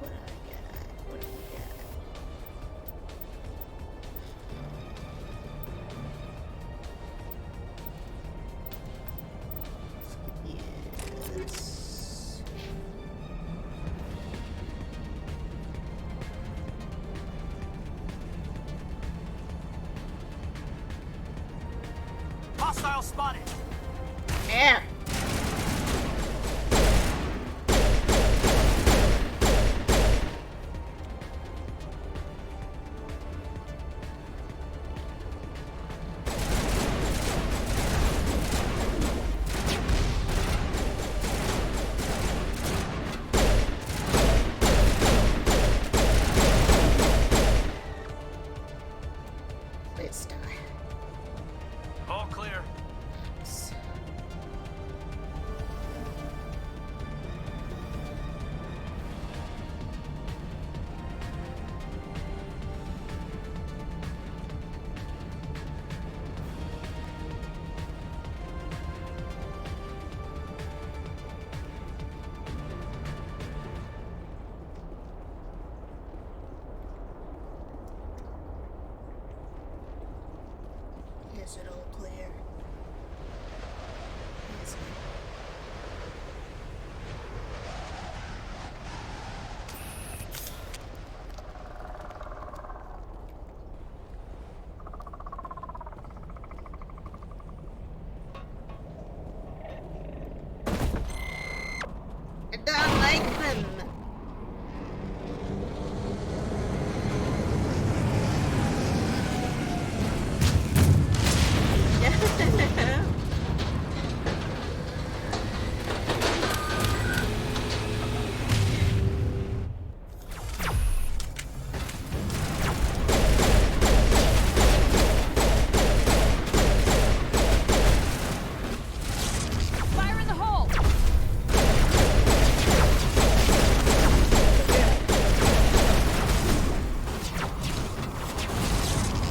A: do I got? What do we got? Yes.
I: Hostile spotted.
A: There. Let's die.
I: All clear.
A: Is it all clear? Is it? them.
C: Fire in the hole!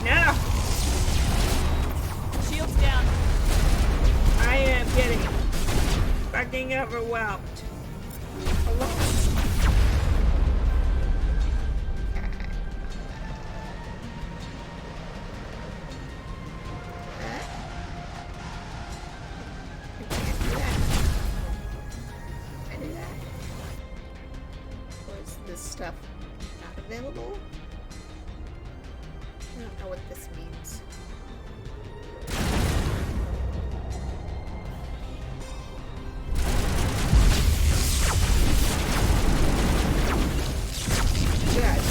A: No,
C: Shields down.
A: I am getting fucking overwhelmed. This stuff not available? I don't know what this means. Good.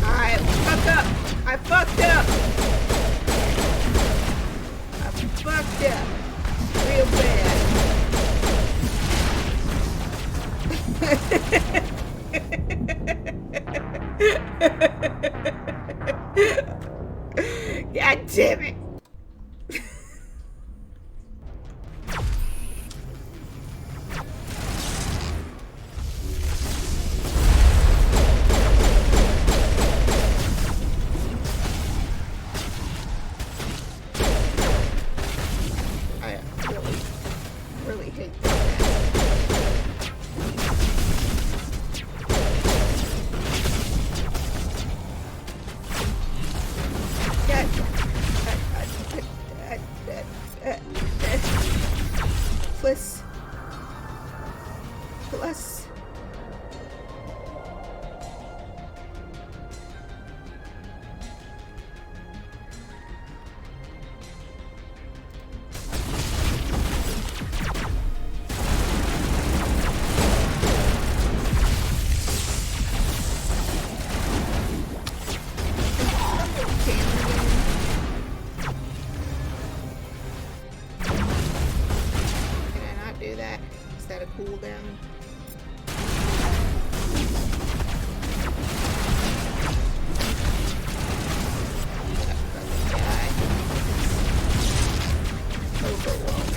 A: I fucked up! I fucked up! I fucked up! Real bad. God damn it. I really hate that. Plus. Do that. Is that a cooldown? Overwhelming.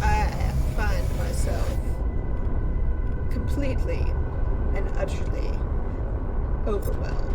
A: I find myself completely and utterly overwhelmed.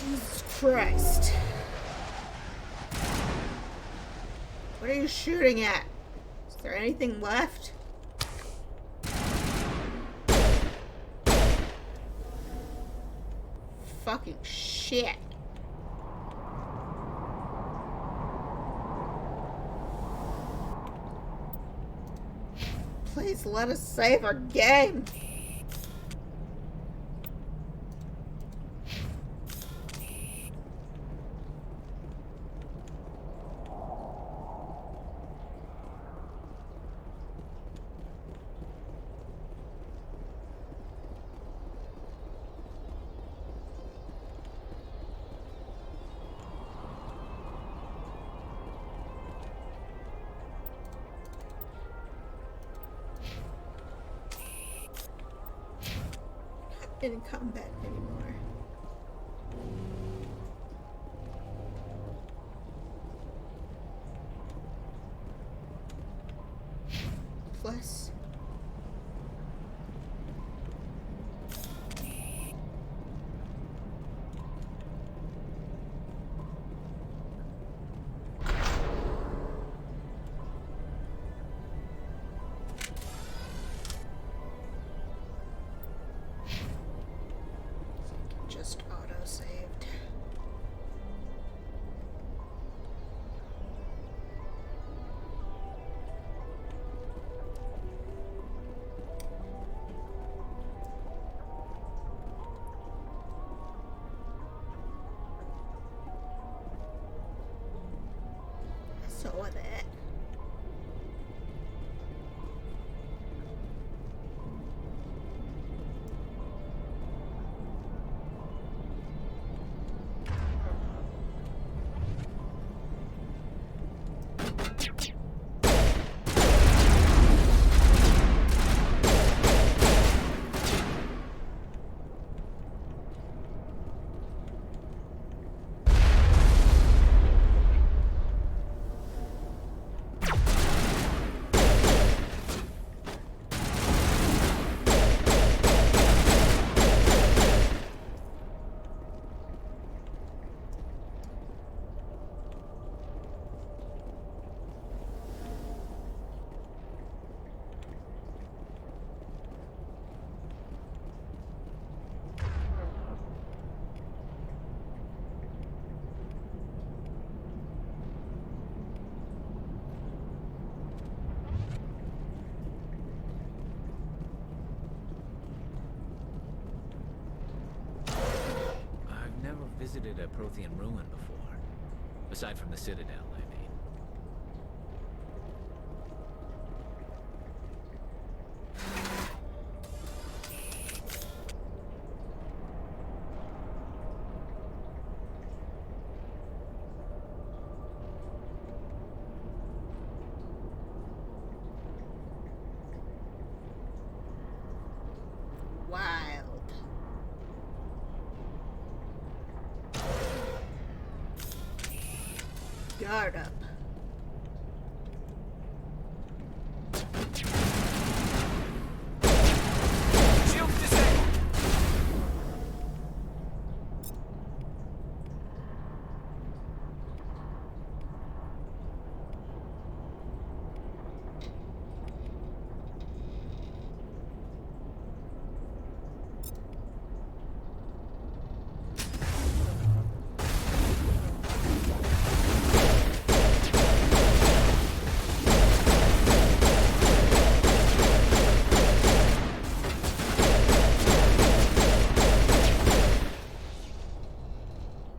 A: Jesus Christ. What are you shooting at? Is there anything left? Fucking shit. Please let us save our game. In combat anymore. Plus. Just auto-saved. So with it.
E: Visited a Prothean ruin before. Aside from the Citadel, I mean.
A: Wild. Guard up.
F: Shields disabled!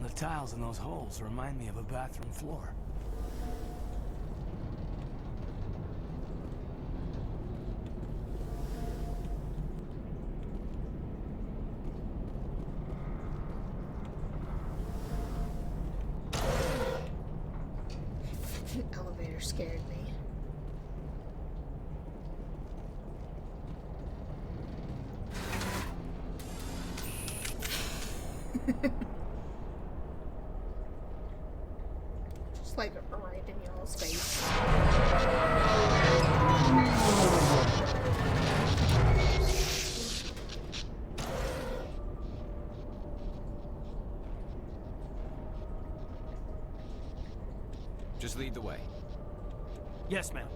I: The tiles in those holes remind me of a bathroom floor.
A: The elevator scared me. Just like right in y'all's face.
F: Just lead the way.
I: Yes, ma'am.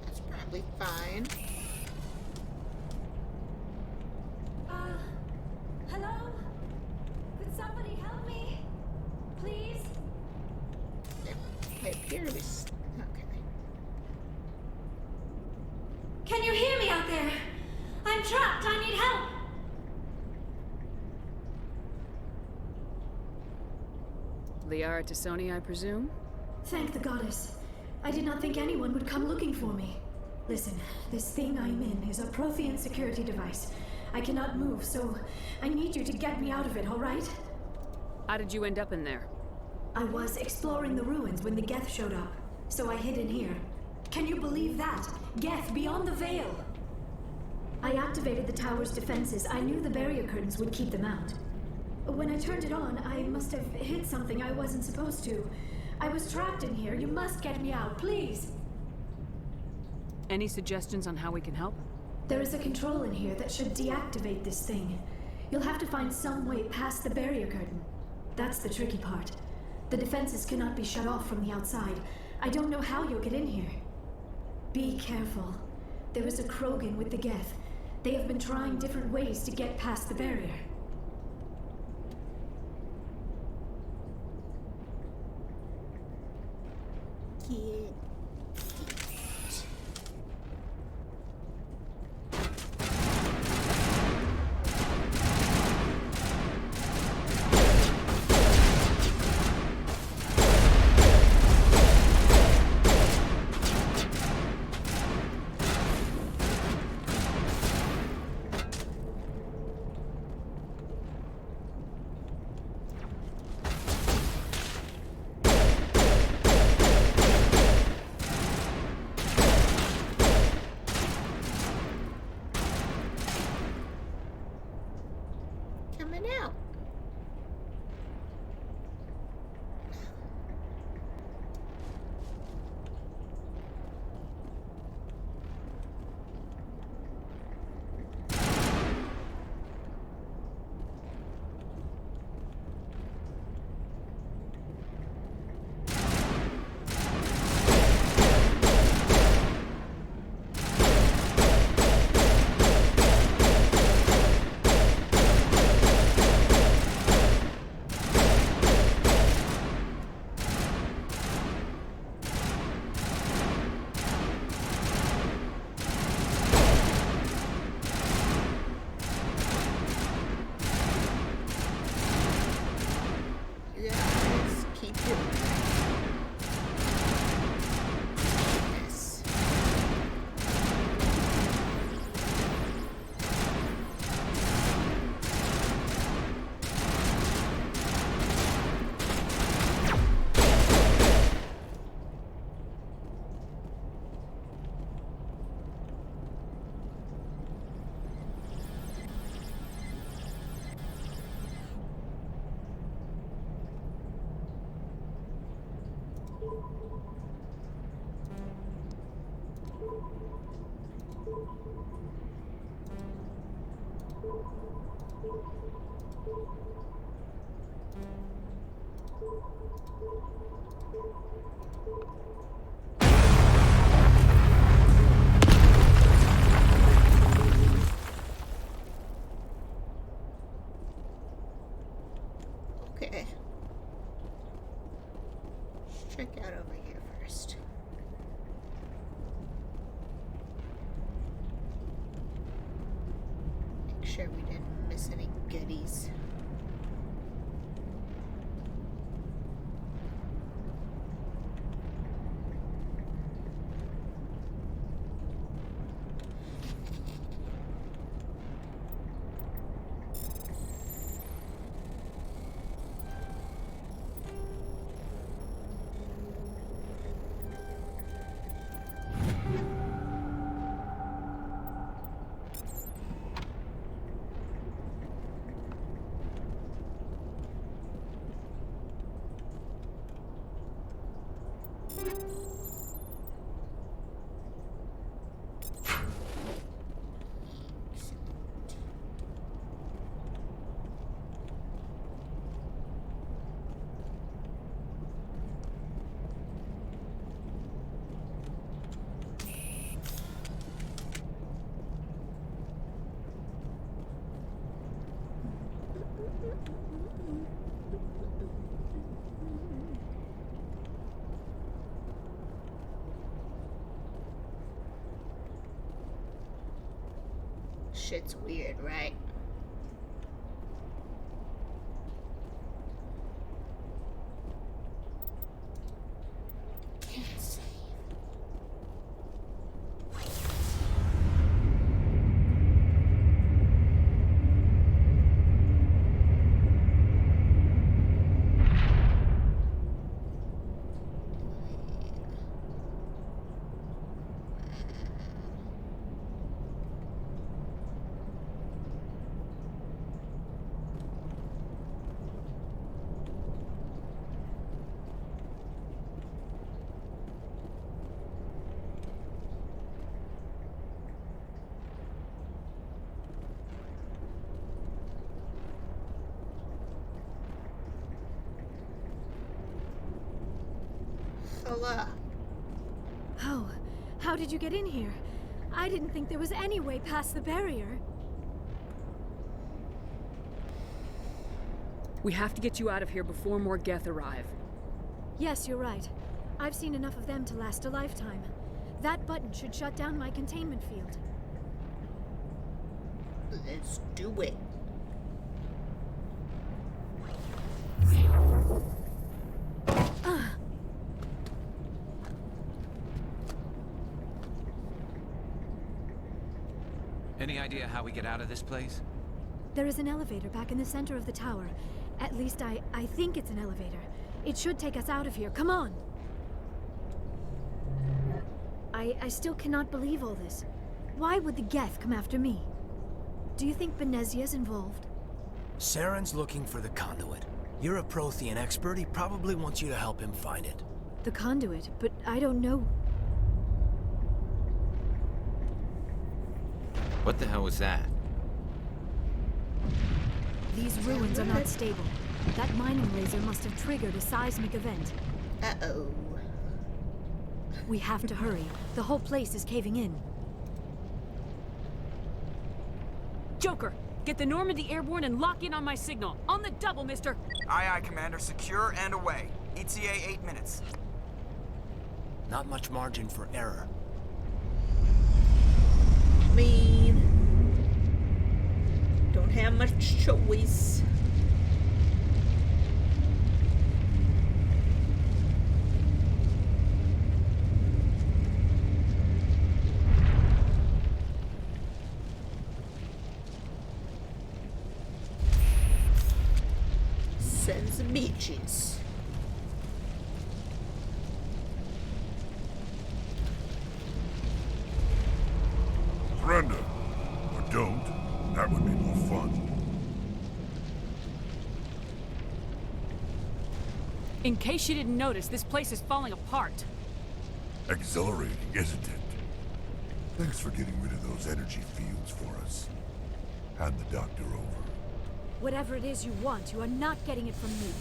A: That's probably fine.
G: Hello? Could somebody help me? Please?
A: I appear to be... Okay.
G: Can you hear me out there? I'm trapped. I need help.
C: Liara Tassoni, I presume?
L: Thank the goddess. I did not think anyone would come looking for me. Listen, this thing I'm in is a Prothean security device. I cannot move, so I need you to get me out of it, all right?
C: How did you end up in there?
L: I was exploring the ruins when the Geth showed up, so I hid in here. Can you believe that? Geth beyond the veil! I activated the tower's defenses. I knew the barrier curtains would keep them out. When I turned it on, I must have hit something I wasn't supposed to. I was trapped in here. You must get me out, please!
C: Any suggestions on how we can help?
L: There is a control in here that should deactivate this thing. You'll have to find some way past the barrier curtain. That's the tricky part. The defenses cannot be shut off from the outside. I don't know how you'll get in here. Be careful. There is a Krogan with the Geth. They have been trying different ways to get past the barrier.
A: Yeah. Coming out. Okay. Let's check out over here first. Make sure we didn't miss any goodies. Shit's weird, right? Can't save. Hello.
L: Oh, how did you get in here? I didn't think there was any way past the barrier.
C: We have to get you out of here before more Geth arrive.
L: Yes, you're right. I've seen enough of them to last a lifetime. That button should shut down my containment field.
A: Let's do it.
F: Any idea how we get out of this place?
L: There is an elevator back in the center of the tower. At least I think it's an elevator. It should take us out of here. Come on! I still cannot believe all this. Why would the Geth come after me? Do you think Benezia's involved?
I: Saren's looking for the conduit. You're a Prothean expert. He probably wants you to help him find it.
L: The conduit, but I don't know.
F: What the hell was that?
L: These ruins are not stable. That mining laser must have triggered a seismic event.
A: Uh-oh.
L: We have to hurry. The whole place is caving in.
C: Joker, get the Normandy airborne and lock in on my signal. On the double, mister!
K: Aye, aye, Commander. Secure and away. ETA 8 minutes.
I: Not much margin for error.
A: Mean. Don't have much choice. Sons of bitches.
B: Surrender. Or don't. That would be more fun.
C: In case you didn't notice, this place is falling apart.
B: Exhilarating, isn't it? Thanks for getting rid of those energy fields for us. Hand the doctor over.
L: Whatever it is you want, you are not getting it from me.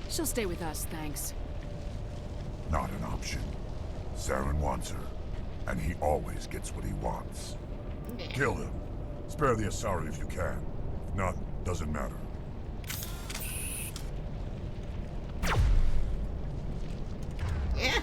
C: She'll stay with us, thanks.
B: Not an option. Saren wants her, and he always gets what he wants. Kill him. Spare the Asari if you can. If not, doesn't matter.
A: Yeah.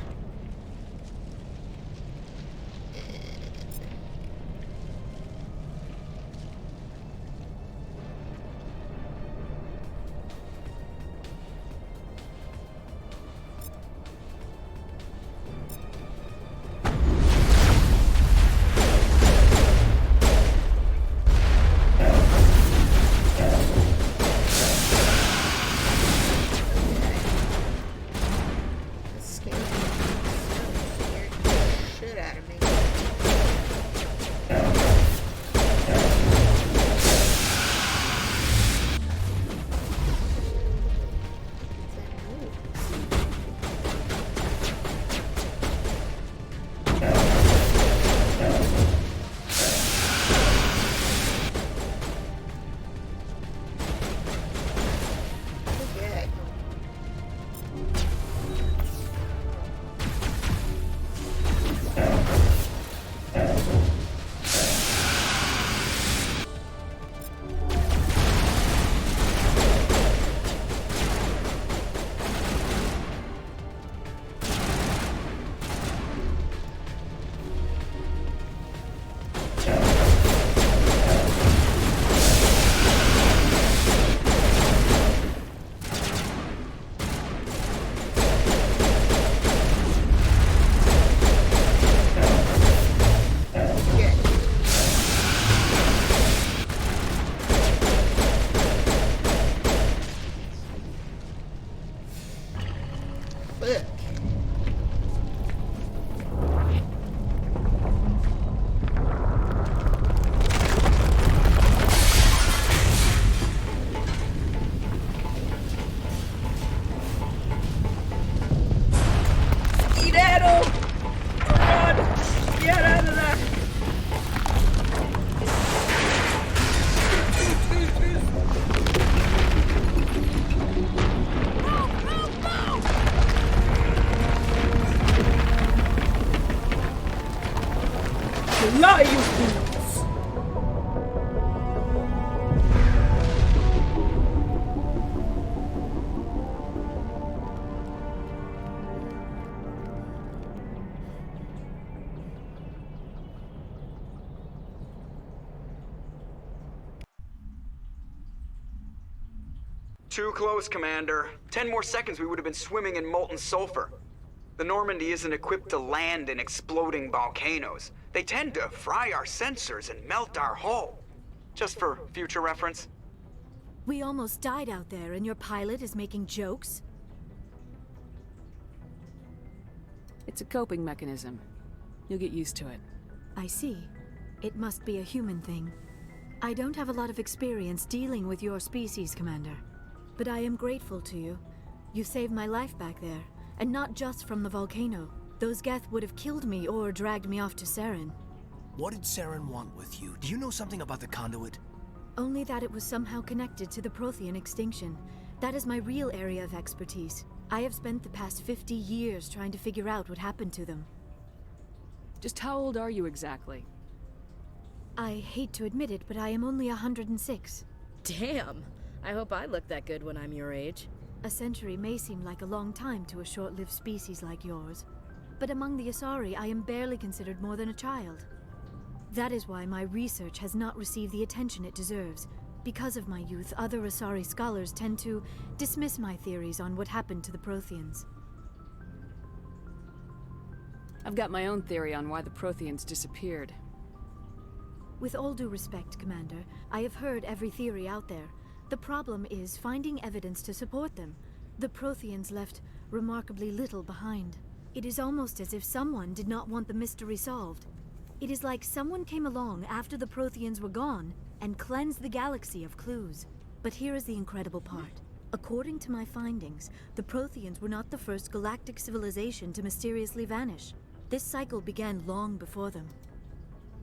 A: Fly, you fools!
K: Too close, Commander. 10 more seconds we would have been swimming in molten sulfur. The Normandy isn't equipped to land in exploding volcanoes. They tend to fry our sensors and melt our hull. Just for future reference.
L: We almost died out there, and your pilot is making jokes?
C: It's a coping mechanism. You'll get used to it.
L: I see. It must be a human thing. I don't have a lot of experience dealing with your species, Commander. But I am grateful to you. You saved my life back there, and not just from the volcano. Those Geth would have killed me or dragged me off to Saren.
I: What did Saren want with you? Do you know something about the conduit?
L: Only that it was somehow connected to the Prothean extinction. That is my real area of expertise. I have spent the past 50 years trying to figure out what happened to them.
C: Just how old are you exactly?
L: I hate to admit it, but I am only 106.
D: Damn! I hope I look that good when I'm your age.
L: A century may seem like a long time to a short-lived species like yours, but among the Asari, I am barely considered more than a child. That is why my research has not received the attention it deserves. Because of my youth, other Asari scholars tend to dismiss my theories on what happened to the Protheans.
C: I've got my own theory on why the Protheans disappeared.
L: With all due respect, Commander, I have heard every theory out there. The problem is finding evidence to support them. The Protheans left remarkably little behind. It is almost as if someone did not want the mystery solved. It is like someone came along after the Protheans were gone and cleansed the galaxy of clues. But here is the incredible part. According to my findings, the Protheans were not the first galactic civilization to mysteriously vanish. This cycle began long before them.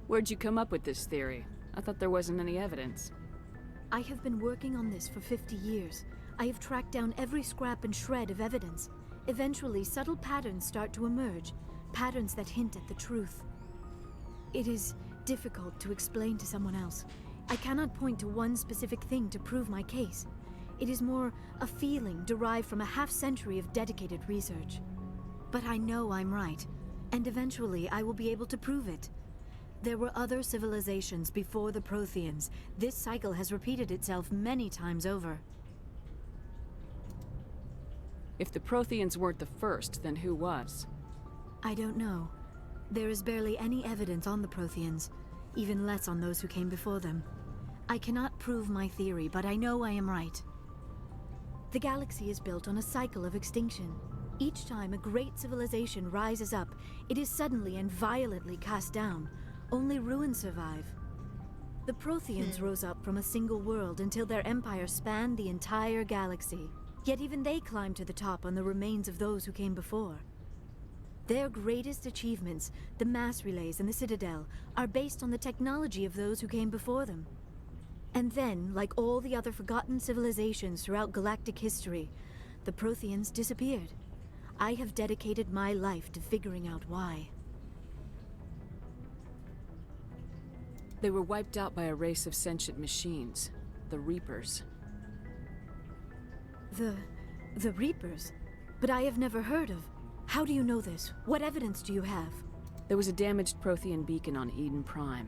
C: Where'd you come up with this theory? I thought there wasn't any evidence.
L: I have been working on this for 50 years. I have tracked down every scrap and shred of evidence. Eventually, subtle patterns start to emerge, patterns that hint at the truth. It is difficult to explain to someone else. I cannot point to one specific thing to prove my case. It is more a feeling derived from a half-century of dedicated research. But I know I'm right, and eventually I will be able to prove it. There were other civilizations before the Protheans. This cycle has repeated itself many times over.
C: If the Protheans weren't the first, then who was?
L: I don't know. There is barely any evidence on the Protheans, even less on those who came before them. I cannot prove my theory, but I know I am right. The galaxy is built on a cycle of extinction. Each time a great civilization rises up, it is suddenly and violently cast down. Only ruins survive. The Protheans rose up from a single world until their empire spanned the entire galaxy. Yet even they climbed to the top on the remains of those who came before. Their greatest achievements, the mass relays and the Citadel, are based on the technology of those who came before them. And then, like all the other forgotten civilizations throughout galactic history, the Protheans disappeared. I have dedicated my life to figuring out why.
C: They were wiped out by a race of sentient machines, the Reapers.
L: The Reapers? But I have never heard of. How do you know this? What evidence do you have?
C: There was a damaged Prothean beacon on Eden Prime.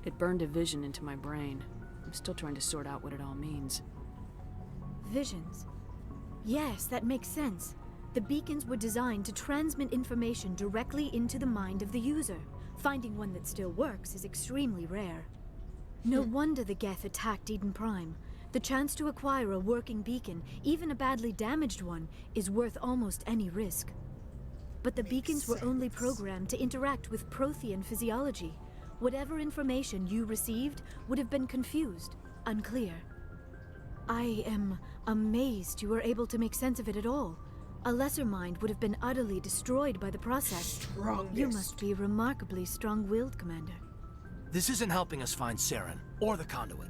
C: It burned a vision into my brain. I'm still trying to sort out what it all means.
L: Visions? Yes, that makes sense. The beacons were designed to transmit information directly into the mind of the user. Finding one that still works is extremely rare. No wonder the Geth attacked Eden Prime. The chance to acquire a working beacon, even a badly damaged one, is worth almost any risk. But the beacons were only programmed to interact with Prothean physiology. Whatever information you received would have been confused, unclear. I am amazed you were able to make sense of it at all. A lesser mind would have been utterly destroyed by the process.
A: Strongest.
L: You must be remarkably strong-willed, Commander.
I: This isn't helping us find Saren, or the conduit.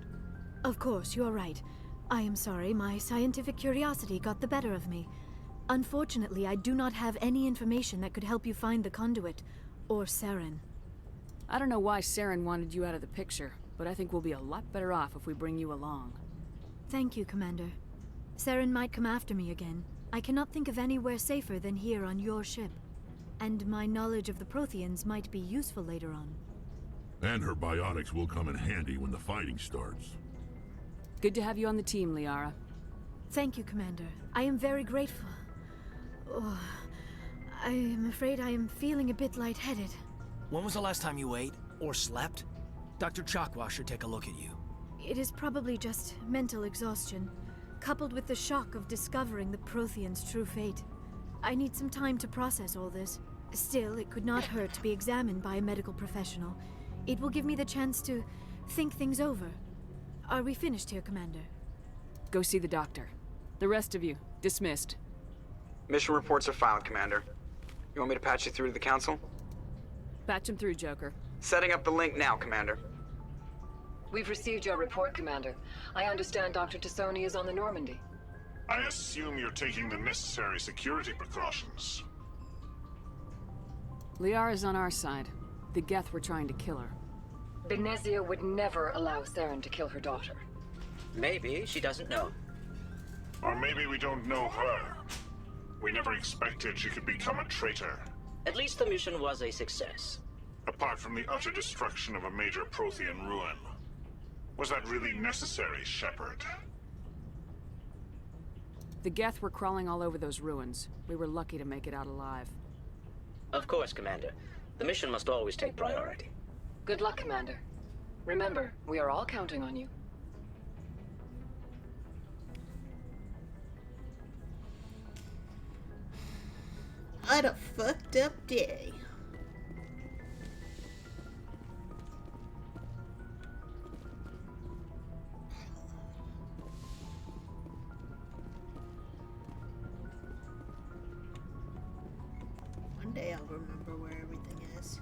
L: Of course, you're right. I am sorry, my scientific curiosity got the better of me. Unfortunately, I do not have any information that could help you find the conduit, or Saren.
C: I don't know why Saren wanted you out of the picture, but I think we'll be a lot better off if we bring you along.
L: Thank you, Commander. Saren might come after me again. I cannot think of anywhere safer than here on your ship. And my knowledge of the Protheans might be useful later on.
B: And her biotics will come in handy when the fighting starts.
C: Good to have you on the team, Liara.
L: Thank you, Commander. I am very grateful. Oh, I am afraid I am feeling a bit lightheaded.
I: When was the last time you ate or slept? Dr. Chakwa should take a look at you.
L: It is probably just mental exhaustion, coupled with the shock of discovering the Protheans' true fate. I need some time to process all this. Still, it could not hurt to be examined by a medical professional. It will give me the chance to think things over. Are we finished here, Commander?
C: Go see the doctor. The rest of you, dismissed.
K: Mission reports are filed, Commander. You want me to patch you through to the Council?
C: Patch him through, Joker.
K: Setting up the link now, Commander.
M: We've received your report, Commander. I understand Dr. Tassoni is on the Normandy.
N: I assume you're taking the necessary security precautions.
C: Liara's on our side. The Geth were trying to kill her.
M: Benezia would never allow Saren to kill her daughter.
O: Maybe she doesn't know.
N: Or maybe we don't know her. We never expected she could become a traitor.
O: At least the mission was a success.
N: Apart from the utter destruction of a major Prothean ruin. Was that really necessary, Shepard?
C: The Geth were crawling all over those ruins. We were lucky to make it out alive.
O: Of course, Commander. The mission must always take priority.
M: Good luck, Commander. Remember, we are all counting on you.
A: What a fucked up day. One day I'll remember where everything is.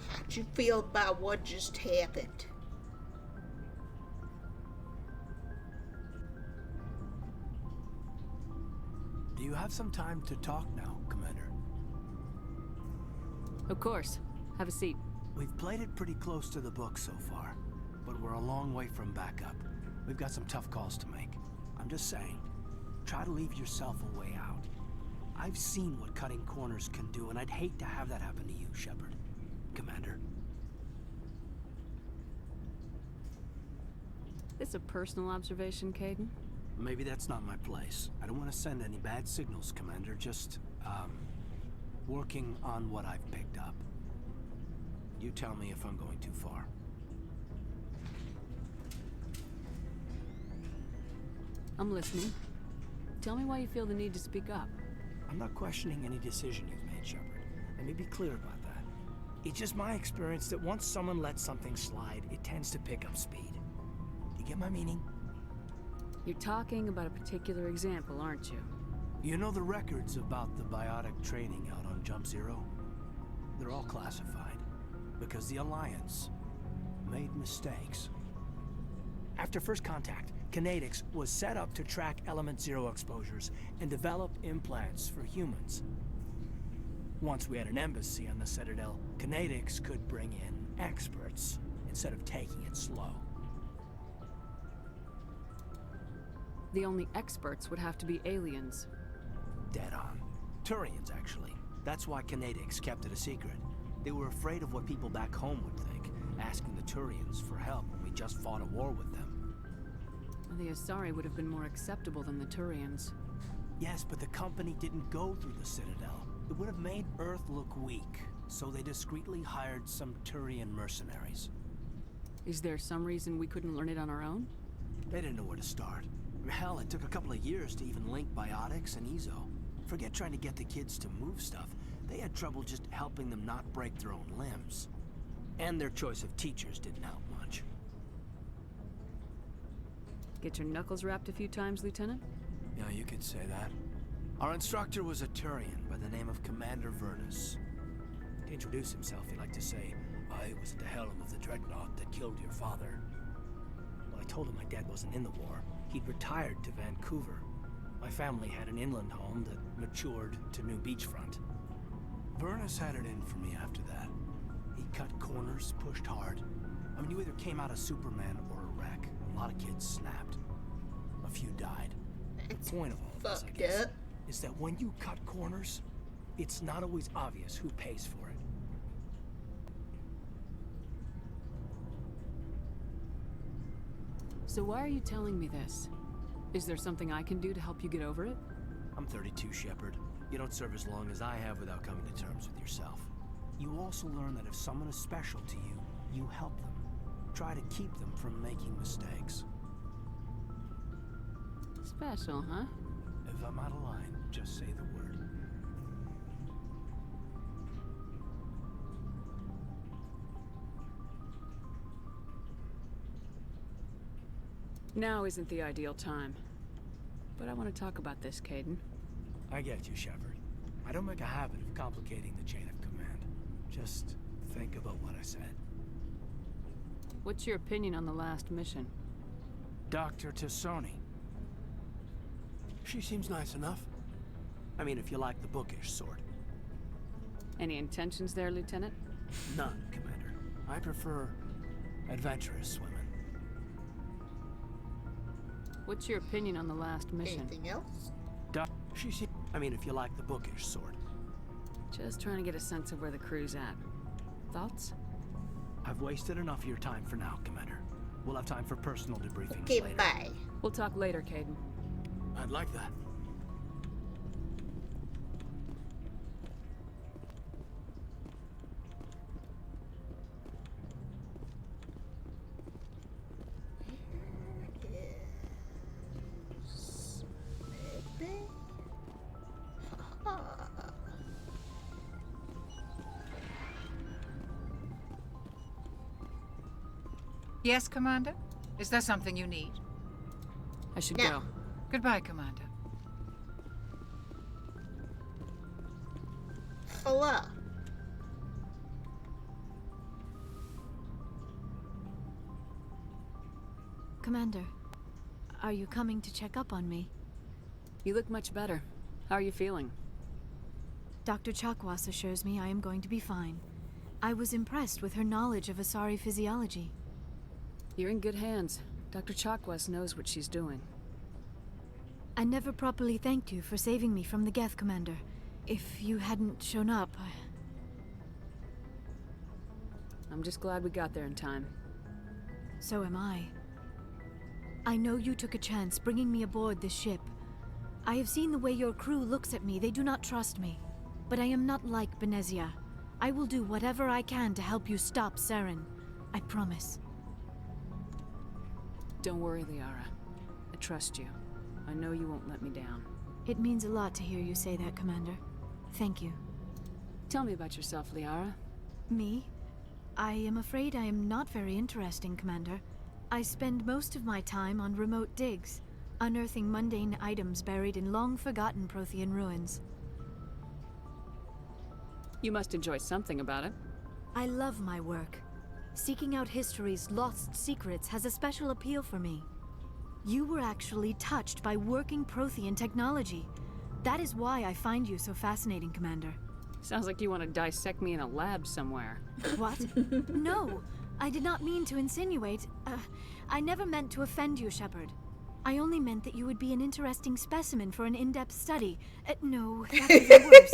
A: How'd you feel about what just happened?
I: Do you have some time to talk now, Commander?
C: Of course. Have a seat.
I: We've played it pretty close to the book so far, but we're a long way from backup. We've got some tough calls to make. I'm just saying, try to leave yourself a way out. I've seen what cutting corners can do, and I'd hate to have that happen to you, Shepard. Commander.
C: This a personal observation, Caden?
I: Maybe that's not my place. I don't want to send any bad signals, Commander. Just, working on what I've picked up. You tell me if I'm going too far.
C: I'm listening. Tell me why you feel the need to speak up.
I: I'm not questioning any decision you've made, Shepard. Let me be clear about that. It's just my experience that once someone lets something slide, it tends to pick up speed. You get my meaning?
C: You're talking about a particular example, aren't you?
I: You know the records about the biotic training out on Jump Zero? They're all classified, because the Alliance made mistakes. After first contact, Kinetics was set up to track Element Zero exposures and develop implants for humans. Once we had an embassy on the Citadel, Kinetics could bring in experts instead of taking it slow.
C: The only experts would have to be aliens.
I: Dead on. Turians, actually. That's why Kinetics kept it a secret. They were afraid of what people back home would think, asking the Turians for help when we just fought a war with them.
C: The Asari would have been more acceptable than the Turians.
I: Yes, but the company didn't go through the Citadel. It would have made Earth look weak, so they discreetly hired some Turian mercenaries.
C: Is there some reason we couldn't learn it on our own?
I: They didn't know where to start. Hell, it took a couple of years to even link biotics and Ezo. Forget trying to get the kids to move stuff. They had trouble just helping them not break their own limbs. And their choice of teachers didn't help much.
C: Get your knuckles rapped a few times, Lieutenant?
I: Yeah, you could say that. Our instructor was a Turian by the name of Commander Vernus. To introduce himself, he liked to say, I was at the helm of the dreadnought that killed your father. Well, I told him my dad wasn't in the war. He'd retired to Vancouver. My family had an inland home that matured to new beachfront. Vernus had it in for me after that. He cut corners, pushed hard. I mean, you either came out a Superman or a wreck. A lot of kids snapped. A few died. The point of all this, I guess, is that when you cut corners, it's not always obvious who pays for it.
C: So why are you telling me this? Is there something I can do to help you get over it?
I: I'm 32, Shepard. You don't serve as long as I have without coming to terms with yourself. You also learn that if someone is special to you, you help them. Try to keep them from making mistakes.
C: Special, huh?
I: If I'm out of line, just say the word.
C: Now isn't the ideal time. But I want to talk about this, Caden.
I: I get you, Shepard. I don't make a habit of complicating the chain of command. Just think about what I said.
C: What's your opinion on the last mission?
I: Dr. Tassoni. She seems nice enough. I mean, if you like the bookish sort.
C: Any intentions there, Lieutenant?
I: None, Commander. I prefer adventurous women.
C: What's your opinion on the last mission?
A: Anything else?
I: I mean, if you like the bookish sort.
C: Just trying to get a sense of where the crew's at. Thoughts?
I: I've wasted enough of your time for now, Commander. We'll have time for personal debriefings
A: Okay,
I: later.
A: bye.
C: We'll talk later, Caden.
I: I'd like that.
P: Yes, Commander? Is there something you need?
C: I should
A: No.
C: go.
P: Goodbye, Commander.
A: Hello.
L: Commander, are you coming to check up on me?
C: You look much better. How are you feeling?
L: Dr. Chakwas assures me I am going to be fine. I was impressed with her knowledge of Asari physiology.
C: You're in good hands. Dr. Chakwas knows what she's doing.
L: I never properly thanked you for saving me from the Geth, Commander. If you hadn't shown up,
C: I'm just glad we got there in time.
L: So am I. I know you took a chance bringing me aboard this ship. I have seen the way your crew looks at me. They do not trust me. But I am not like Benezia. I will do whatever I can to help you stop Saren. I promise.
C: Don't worry, Liara. I trust you. I know you won't let me down.
L: It means a lot to hear you say that, Commander. Thank you.
C: Tell me about yourself, Liara.
L: Me? I am afraid I am not very interesting, Commander. I spend most of my time on remote digs, unearthing mundane items buried in long-forgotten Prothean ruins.
C: You must enjoy something about it.
L: I love my work. Seeking out history's lost secrets has a special appeal for me. You were actually touched by working Prothean technology. That is why I find you so fascinating, Commander.
C: Sounds like you want to dissect me in a lab somewhere.
L: What? No, I did not mean to insinuate. I never meant to offend you, Shepard. I only meant that you would be an interesting specimen for an in-depth study. No, that's even worse.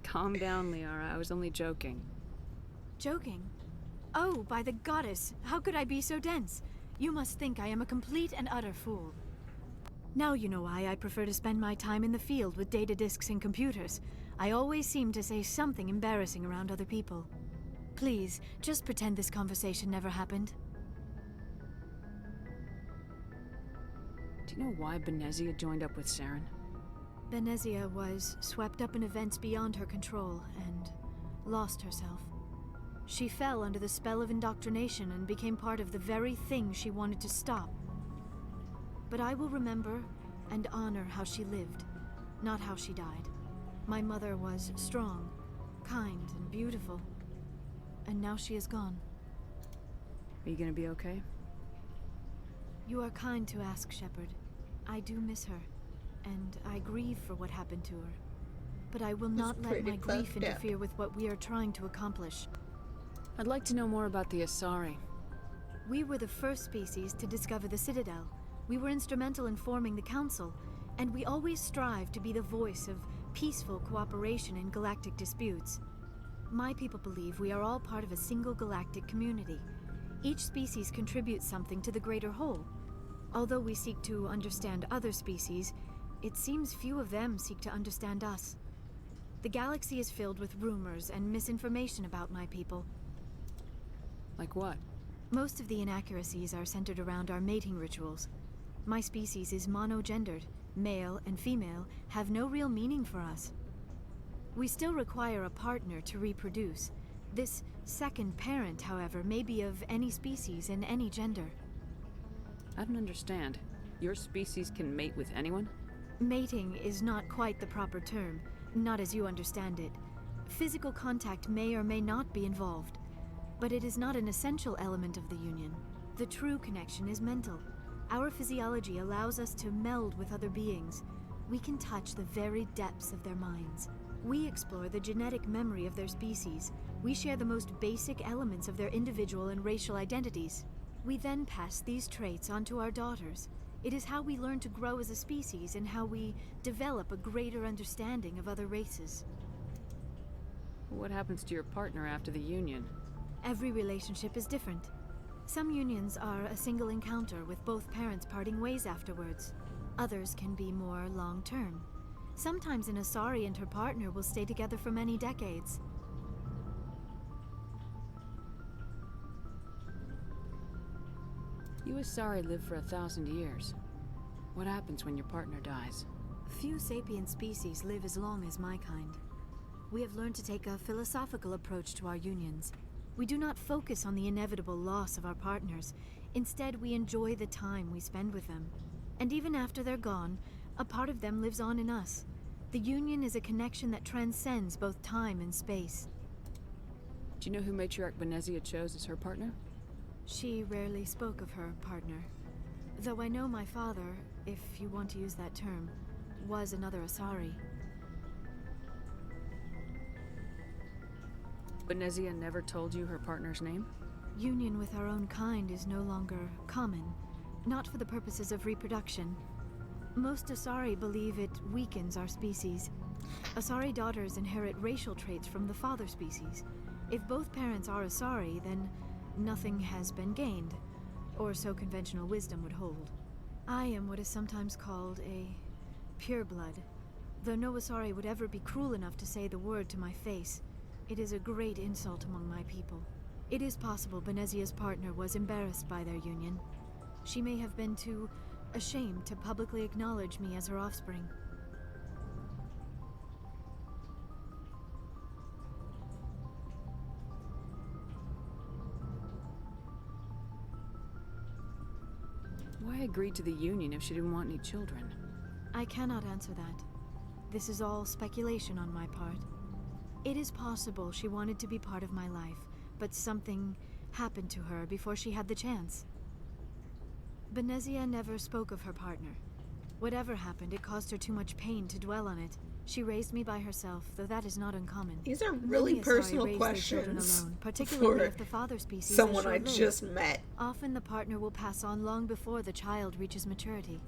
C: Calm down, Liara. I was only joking.
L: Joking? Oh, by the goddess, how could I be so dense? You must think I am a complete and utter fool. Now you know why I prefer to spend my time in the field with data disks and computers. I always seem to say something embarrassing around other people. Please, just pretend this conversation never happened.
C: Do you know why Benezia joined up with Saren?
L: Benezia was swept up in events beyond her control and lost herself. She fell under the spell of indoctrination and became part of the very thing she wanted to stop. But I will remember
Q: and honor how she lived, not how she died. My mother was strong, kind, and beautiful. And now she is gone.
C: Are you gonna be okay?
Q: You are kind to ask, Shepard. I do miss her, and I grieve for what happened to her. But I will not let my grief interfere with what we are trying to accomplish.
C: I'd like to know more about the Asari.
Q: We were the first species to discover the Citadel. We were instrumental in forming the Council, and we always strive to be the voice of peaceful cooperation in galactic disputes. My people believe we are all part of a single galactic community. Each species contributes something to the greater whole. Although we seek to understand other species, it seems few of them seek to understand us. The galaxy is filled with rumors and misinformation about my people.
C: Like what?
Q: Most of the inaccuracies are centered around our mating rituals. My species is monogendered. Male and female have no real meaning for us. We still require a partner to reproduce. This second parent, however, may be of any species and any gender.
C: I don't understand. Your species can mate with anyone?
Q: Mating is not quite the proper term, not as you understand it. Physical contact may or may not be involved, but it is not an essential element of the union. The true connection is mental. Our physiology allows us to meld with other beings. We can touch the very depths of their minds. We explore the genetic memory of their species. We share the most basic elements of their individual and racial identities. We then pass these traits onto our daughters. It is how we learn to grow as a species and how we develop a greater understanding of other races.
C: What happens to your partner after the union?
Q: Every relationship is different. Some unions are a single encounter with both parents parting ways afterwards. Others can be more long-term. Sometimes an Asari and her partner will stay together for many decades.
C: You Asari live for 1,000 years. What happens when your partner dies?
Q: Few sapient species live as long as my kind. We have learned to take a philosophical approach to our unions. We do not focus on the inevitable loss of our partners. Instead, we enjoy the time we spend with them. And even after they're gone, a part of them lives on in us. The union is a connection that transcends both time and space.
C: Do you know who Matriarch Benezia chose as her partner?
Q: She rarely spoke of her partner. Though I know my father, if you want to use that term, was another Asari.
C: Benezia never told you her partner's name?
Q: Union with our own kind is no longer common, not for the purposes of reproduction. Most Asari believe it weakens our species. Asari daughters inherit racial traits from the father species. If both parents are Asari, then nothing has been gained, or so conventional wisdom would hold. I am what is sometimes called a pureblood, though no Asari would ever be cruel enough to say the word to my face. It is a great insult among my people. It is possible Benezia's partner was embarrassed by their union. She may have been too ashamed to publicly acknowledge me as her offspring.
C: Why agree to the union if she didn't want any children?
Q: I cannot answer that. This is all speculation on my part. It is possible she wanted to be part of my life, but something happened to her before she had the chance. Benezia never spoke of her partner. Whatever happened, it caused her too much pain to dwell on it. She raised me by herself, though that is not uncommon.
A: These are really
Q: Many Asari
A: personal
Q: raise their
A: questions
Q: children alone, particularly
A: for
Q: if the father species is
A: someone I
Q: short-lived.
A: just met.
Q: Often the partner will pass on long before the child reaches maturity.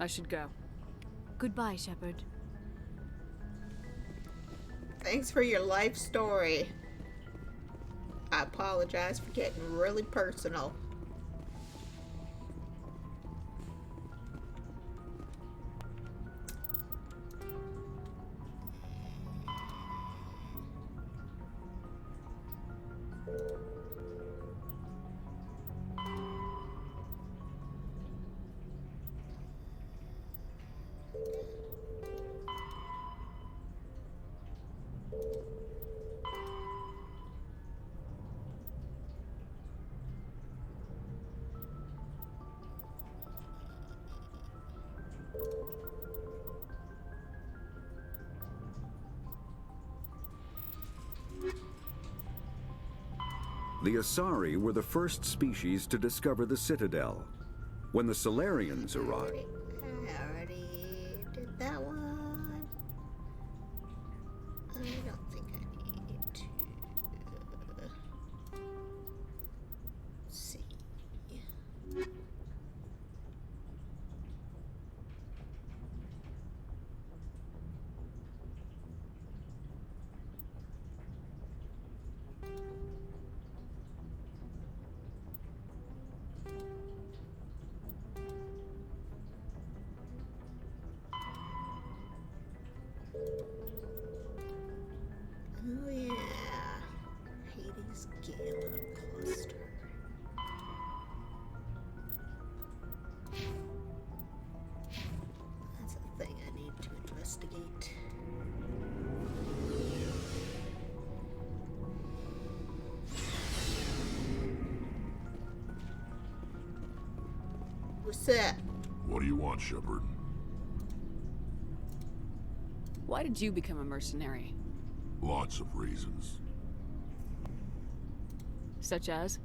C: I should go.
Q: Goodbye, Shepard.
A: Thanks for your life story. I apologize for getting really personal.
R: The Asari were the first species to discover the Citadel. When the Solarians arrived...
A: I already did that one. I don't think I need to... see. Oh yeah, Hades Gala Cluster. That's a thing I need to investigate. What's that?
B: What do you want, Shepard?
C: Why did you become a mercenary?
B: Lots of reasons.
C: Such as?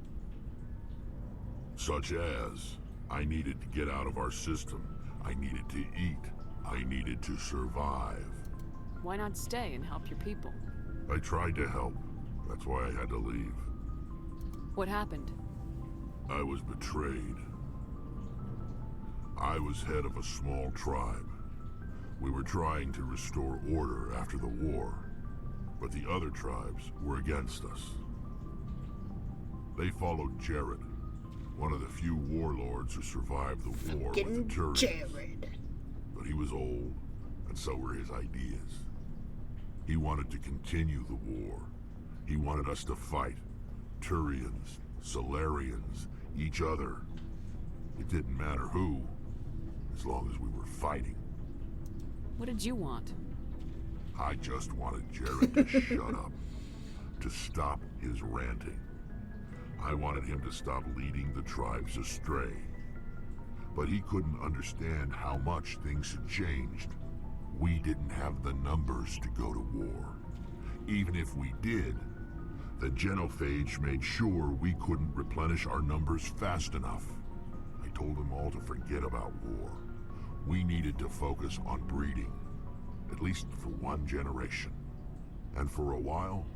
B: Such as, I needed to get out of our system. I needed to eat. I needed to survive.
C: Why not stay and help your people?
B: I tried to help. That's why I had to leave.
C: What happened?
B: I was betrayed. I was head of a small tribe. We were trying to restore order after the war, but the other tribes were against us. They followed Jared, one of the few warlords who survived the war with the Turians.
A: Jared.
B: But he was old, and so were his ideas. He wanted to continue the war. He wanted us to fight. Turians, Solarians, each other. It didn't matter who, as long as we were fighting.
C: What did you want?
B: I just wanted Jared to shut up, to stop his ranting. I wanted him to stop leading the tribes astray. But he couldn't understand how much things had changed. We didn't have the numbers to go to war. Even if we did, the genophage made sure we couldn't replenish our numbers fast enough. I told them all to forget about war. We needed to focus on breeding, at least for one generation. And for a while,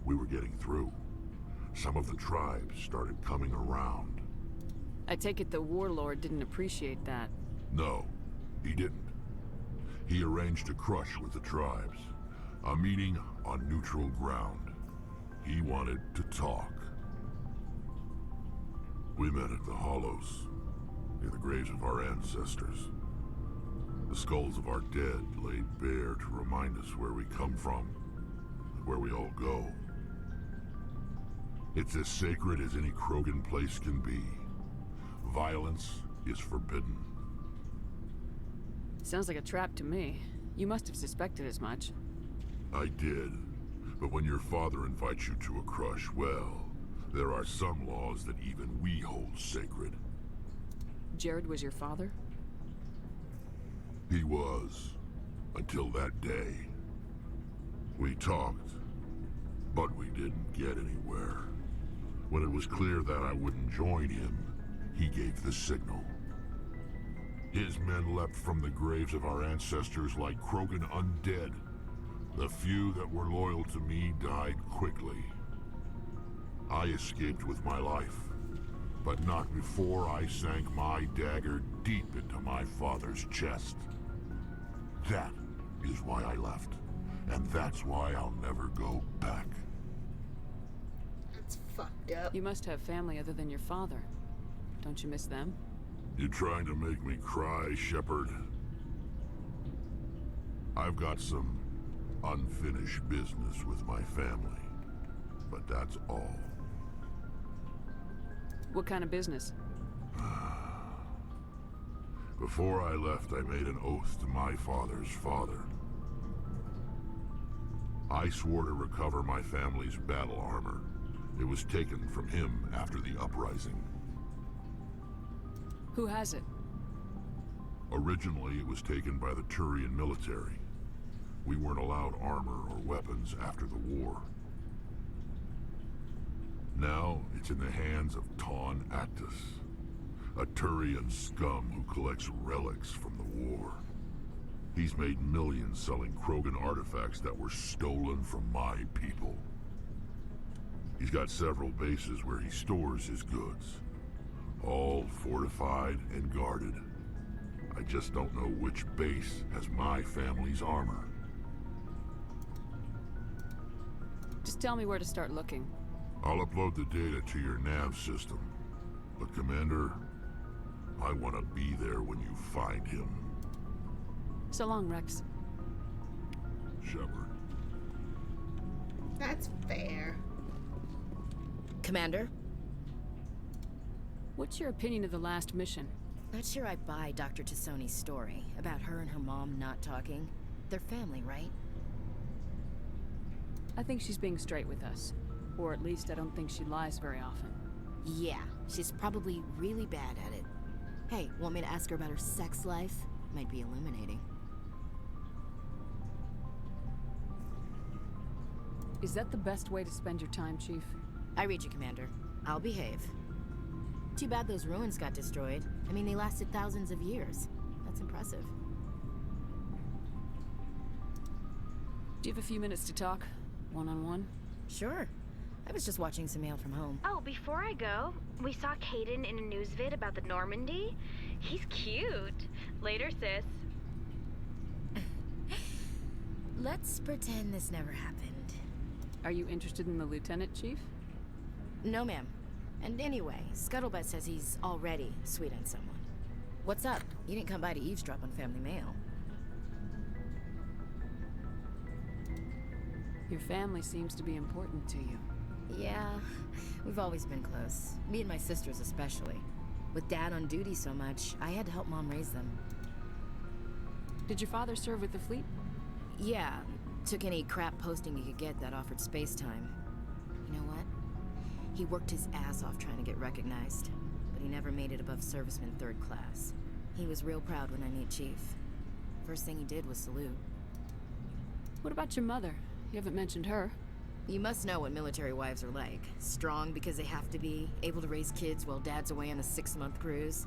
B: we were getting through. Some of the tribes started coming around.
C: I take it the warlord didn't appreciate that.
B: No, he didn't. He arranged a crush with the tribes. A meeting on neutral ground. He wanted to talk. We met at the Hollows, near the graves of our ancestors. The skulls of our dead laid bare to remind us where we come from, and where we all go. It's as sacred as any Krogan place can be. Violence is forbidden.
C: Sounds like a trap to me. You must have suspected as much.
B: I did. But when your father invites you to a crush, well, there are some laws that even we hold sacred.
C: Jared was your father?
B: He was. Until that day. We talked, but we didn't get anywhere. When it was clear that I wouldn't join him, he gave the signal. His men leapt from the graves of our ancestors like Krogan undead. The few that were loyal to me died quickly. I escaped with my life, but not before I sank my dagger deep into my father's chest. That is why I left, and that's why I'll never go back.
A: That's fucked up.
C: You must have family other than your father. Don't you miss them?
B: You trying to make me cry, Shepard? I've got some unfinished business with my family, but that's all.
C: What kind of business?
B: Before I left, I made an oath to my father's father. I swore to recover my family's battle armor. It was taken from him after the uprising.
C: Who has it?
B: Originally, it was taken by the Turian military. We weren't allowed armor or weapons after the war. Now it's in the hands of Ton Actus, a Turian scum who collects relics from the war. He's made millions selling Krogan artifacts that were stolen from my people. He's got several bases where he stores his goods, all fortified and guarded. I just don't know which base has my family's armor.
C: Just tell me where to start looking.
B: I'll upload the data to your nav system. But Commander, I want to be there when you find him.
C: So long, Rex.
B: Shepard.
A: That's fair.
D: Commander?
C: What's your opinion of the last mission?
D: Not sure I buy Dr. Tassoni's story about her and her mom not talking. They're family, right?
C: I think she's being straight with us. Or at least I don't think she lies very often.
D: Yeah, she's probably really bad at it. Hey, want me to ask her about her sex life? Might be illuminating.
C: Is that the best way to spend your time, Chief?
D: I read you, Commander. I'll behave. Too bad those ruins got destroyed. I mean, they lasted thousands of years. That's impressive.
C: Do you have a few minutes to talk? One-on-one?
D: Sure. I was just watching some mail from home.
G: Oh, before I go, we saw Caden in a news vid about the Normandy. He's cute. Later, sis.
D: Let's pretend this never happened.
C: Are you interested in the Lieutenant, Chief?
D: No, ma'am. And anyway, Scuttlebutt says he's already sweet on someone. What's up? You didn't come by to eavesdrop on family mail.
C: Your family seems to be important to you.
D: Yeah, we've always been close. Me and my sisters especially. With Dad on duty so much, I had to help Mom raise them.
C: Did your father serve with the fleet?
D: Yeah, took any crap posting he could get that offered space time. You know what? He worked his ass off trying to get recognized, but he never made it above serviceman 3rd class. He was real proud when I met Chief. First thing he did was salute.
C: What about your mother? You haven't mentioned her.
D: You must know what military wives are like. Strong because they have to be, able to raise kids while Dad's away on a 6-month cruise.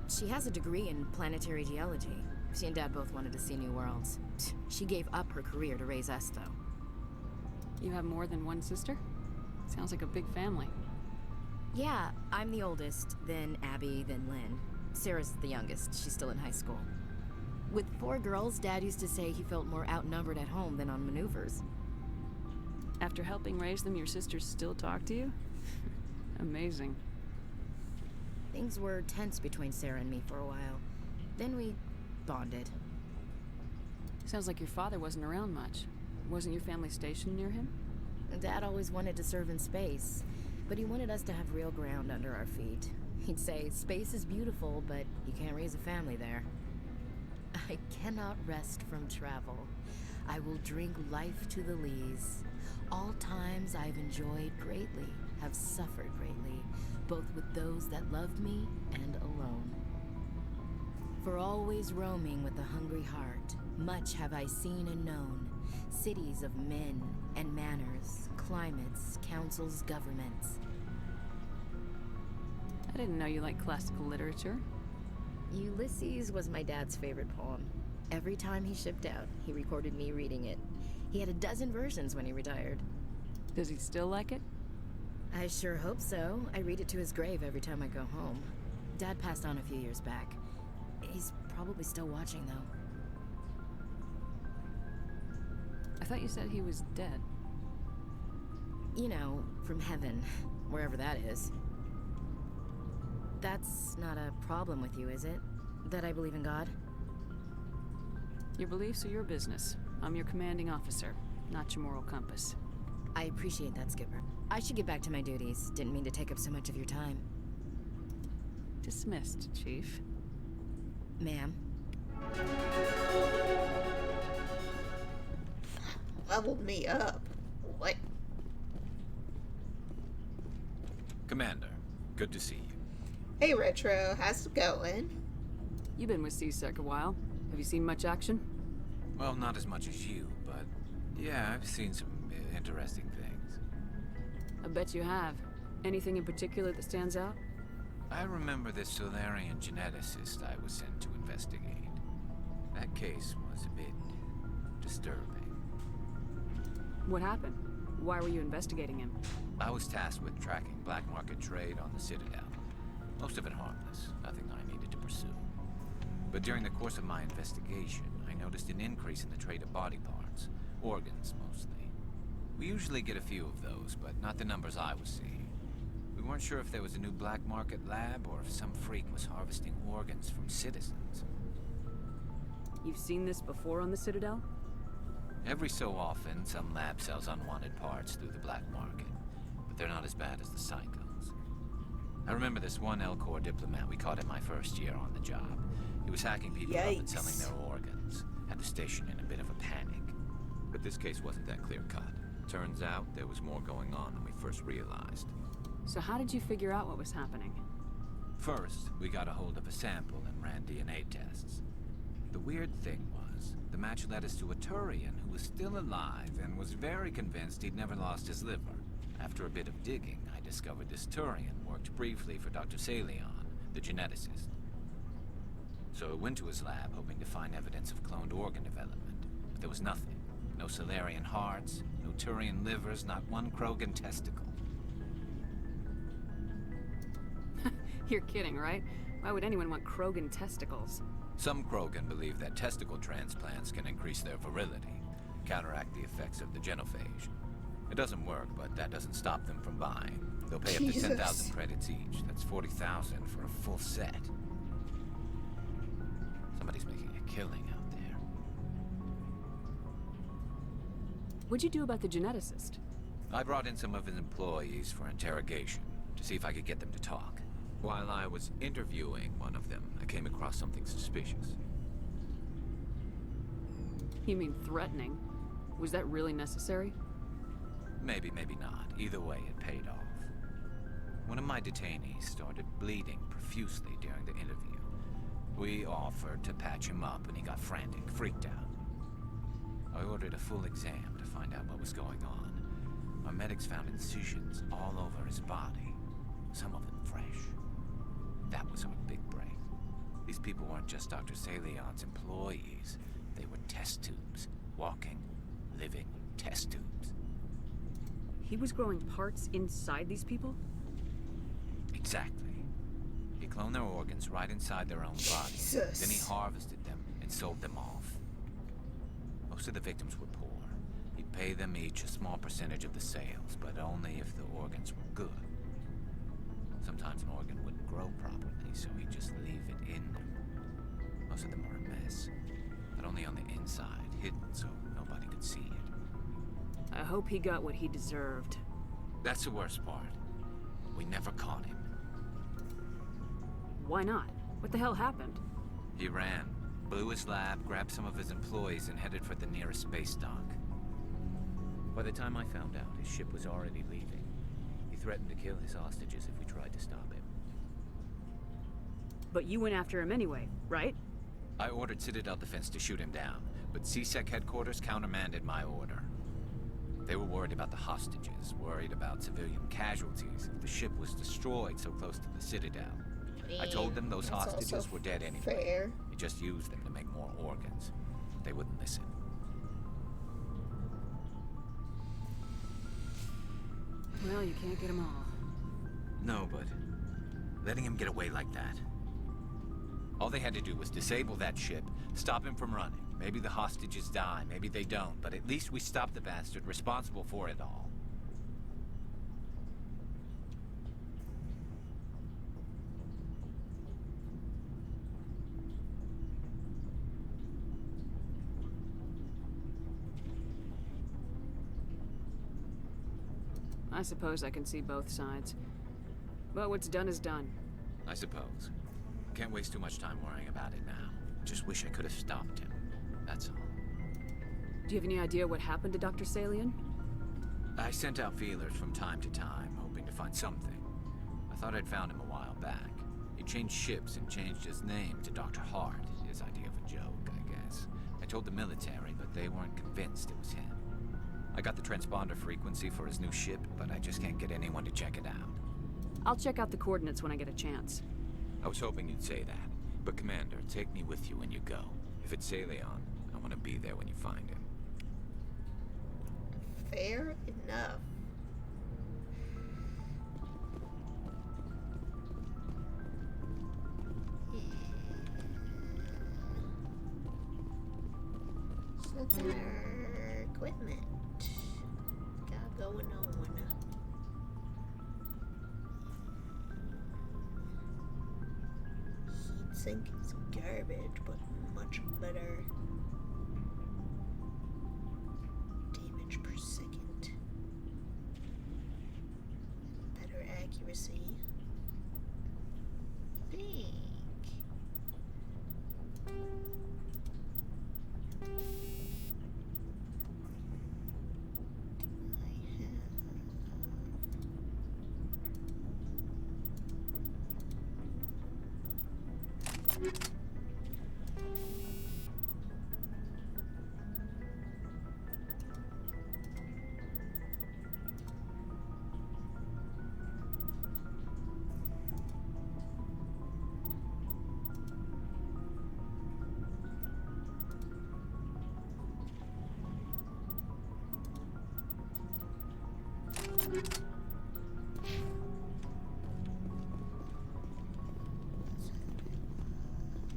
D: She has a degree in planetary geology. She and Dad both wanted to see new worlds. She gave up her career to raise us, though.
C: You have more than one sister? Sounds like a big family.
D: Yeah, I'm the oldest, then Abby, then Lynn. Sarah's the youngest. She's still in high school. With 4 girls, Dad used to say he felt more outnumbered at home than on maneuvers.
C: After helping raise them, your sisters still talk to you? Amazing.
D: Things were tense between Sarah and me for a while. Then we bonded.
C: Sounds like your father wasn't around much. Wasn't your family stationed near him?
D: Dad always wanted to serve in space, but he wanted us to have real ground under our feet. He'd say, space is beautiful, but you can't raise a family there. I cannot rest from travel. I will drink life to the lees. All times I've enjoyed greatly, have suffered greatly, both with those that loved me and alone. For always roaming with a hungry heart, much have I seen and known, cities of men and manners, climates, councils, governments.
C: I didn't know you liked classical literature.
D: Ulysses was my dad's favorite poem. Every time he shipped out, he recorded me reading it. He had a dozen versions when he retired.
C: Does he still like it?
D: I sure hope so. I read it to his grave every time I go home. Dad passed on a few years back. He's probably still watching, though.
C: I thought you said he was dead.
D: You know, from heaven, wherever that is. That's not a problem with you, is it? That I believe in God?
C: Your beliefs are your business. I'm your commanding officer, not your moral compass.
D: I appreciate that, Skipper. I should get back to my duties. Didn't mean to take up so much of your time.
C: Dismissed, Chief.
D: Ma'am.
A: Leveled me up. What?
F: Commander, good to see you.
A: Hey, Retro. How's it going?
C: You've been with CSEC a while. Have you seen much action?
F: Well, not as much as you, but yeah, I've seen some interesting things.
C: I bet you have. Anything in particular that stands out?
F: I remember this Solarian geneticist I was sent to investigate. That case was a bit disturbing.
C: What happened? Why were you investigating him?
F: I was tasked with tracking black market trade on the Citadel. Most of it harmless, nothing I needed to pursue. But during the course of my investigation, I noticed an increase in the trade of body parts, organs mostly. We usually get a few of those, but not the numbers I was seeing. We weren't sure if there was a new black market lab or if some freak was harvesting organs from citizens.
C: You've seen this before on the Citadel?
F: Every so often, some lab sells unwanted parts through the black market, but they're not as bad as the psychos. I remember this one Elcor diplomat we caught in my first year on the job. He was hacking people up and selling their organs. Had the station in a bit of a panic. But this case wasn't that clear-cut. Turns out there was more going on than we first realized.
C: So how did you figure out what was happening?
F: First, we got a hold of a sample and ran DNA tests. The weird thing was, the match led us to a Turian who was still alive and was very convinced he'd never lost his liver. After a bit of digging, I discovered this Turian worked briefly for Dr. Salion, the geneticist. So I went to his lab hoping to find evidence of cloned organ development, but there was nothing. No Solarian hearts, no Turian livers, not one Krogan testicle.
C: You're kidding, right? Why would anyone want Krogan testicles?
F: Some Krogan believe that testicle transplants can increase their virility, counteract the effects of the genophage. It doesn't work, but that doesn't stop them from buying. They'll pay up to 10,000 credits each. That's 40,000 for a full set. Somebody's making a killing out there.
C: What'd you do about the geneticist?
F: I brought in some of his employees for interrogation, to see if I could get them to talk. While I was interviewing one of them, I came across something suspicious.
C: You mean threatening? Was that really necessary?
F: Maybe, maybe not. Either way, it paid off. One of my detainees started bleeding profusely during the interview. We offered to patch him up, and he got frantic, freaked out. I ordered a full exam to find out what was going on. Our medics found incisions all over his body, some of them fresh. That was our big break. These people weren't just Dr. Salion's employees. They were test tubes. Walking, living test tubes.
C: He was growing parts inside these people?
F: Exactly. He cloned their organs right inside their own bodies. Then he harvested them and sold them off. Most of the victims were poor. He'd pay them each a small percentage of the sales, but only if the organs were good. Sometimes an organ wouldn't grow properly, so he'd just leave it in them. Most of them were a mess, but only on the inside, hidden so nobody could see it.
C: I hope he got what he deserved.
F: That's the worst part. We never caught him.
C: Why not? What the hell happened?
F: He ran, blew his lab, grabbed some of his employees, and headed for the nearest space dock. By the time I found out, his ship was already leaving. He threatened to kill his hostages if we tried to stop him.
C: But you went after him anyway, right?
F: I ordered Citadel Defense to shoot him down, but CSEC headquarters countermanded my order. They were worried about the hostages, worried about civilian casualties if the ship was destroyed so close to the Citadel. I told them those hostages were dead anyway.
A: Fair.
F: We just used them to make more organs. They wouldn't listen.
C: Well, you can't get them all.
F: No, but letting him get away like that. All they had to do was disable that ship, stop him from running. Maybe the hostages die, maybe they don't, but at least we stopped the bastard responsible for it all.
C: I suppose I can see both sides. But what's done is done.
F: I suppose. Can't waste too much time worrying about it now. Just wish I could have stopped him. That's all.
C: Do you have any idea what happened to Dr. Salion?
F: I sent out feelers from time to time, hoping to find something. I thought I'd found him a while back. He changed ships and changed his name to Dr. Hart, his idea of a joke, I guess. I told the military, but they weren't convinced it was him. I got the transponder frequency for his new ship, but I just can't get anyone to check it out.
C: I'll check out the coordinates when I get a chance.
E: I was hoping you'd say that. But Commander, take me with you when you go. If it's Saleon, I want to be there when you find him.
A: Fair enough. Other equipment got going on. Heatsink is garbage, but much better. Damage per second. Better accuracy. Think.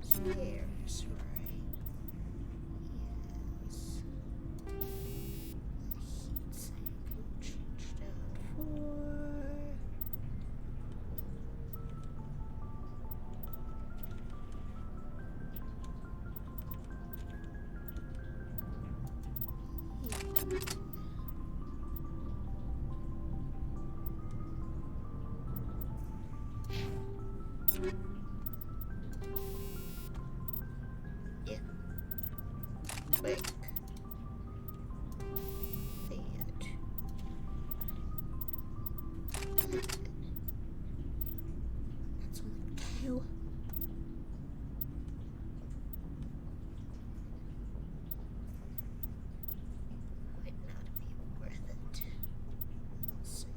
A: Stairs, right? Yes. Heatsink changed out for. Yeah. Quick. That's only 2. Might not be worth it. Let's see.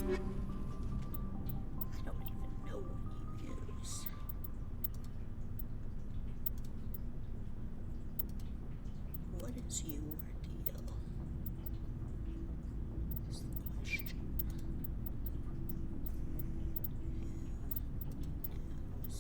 A: I don't even know what you use. What is your deal? Is the question. Who knows?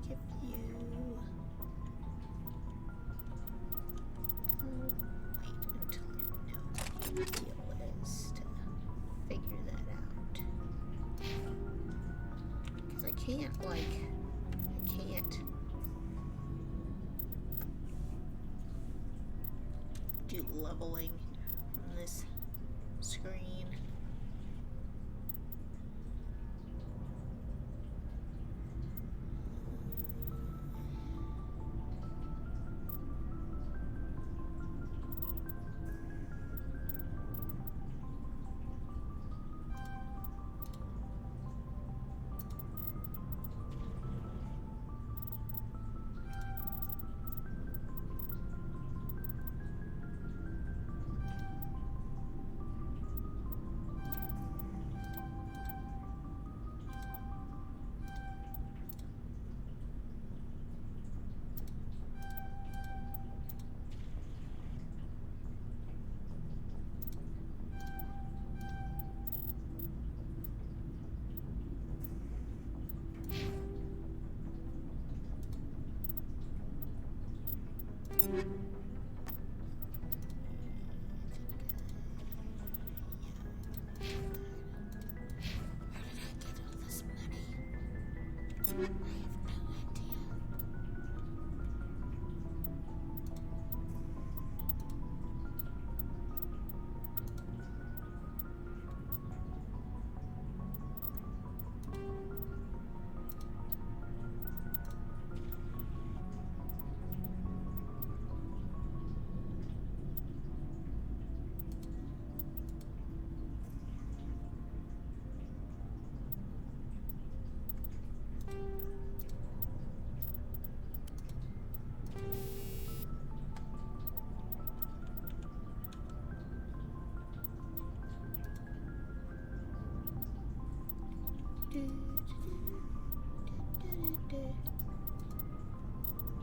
A: Give you. I'll wait until I know what your deal is to figure that out. Because I can't, like, I can't do leveling on this screen.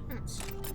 A: That's fine.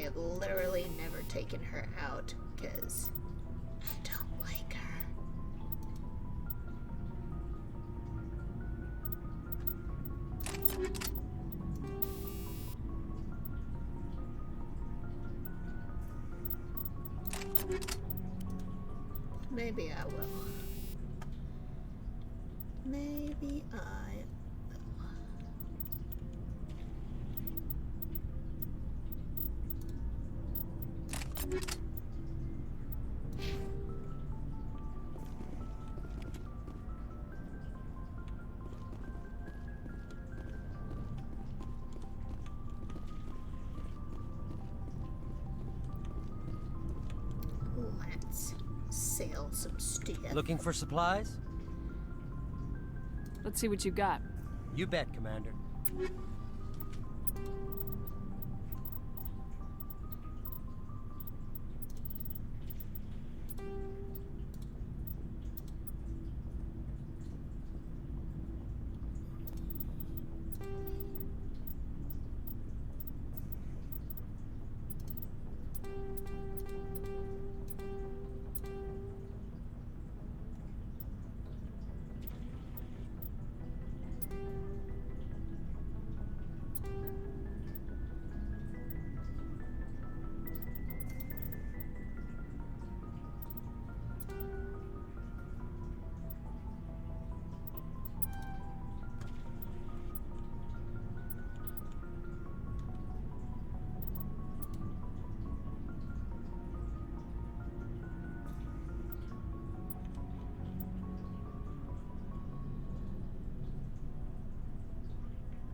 A: have literally never taken her out because I don't like her. Maybe I will. Maybe I will. Let's sell some stuff.
S: Looking for supplies?
C: Let's see what you got.
S: You bet, Commander.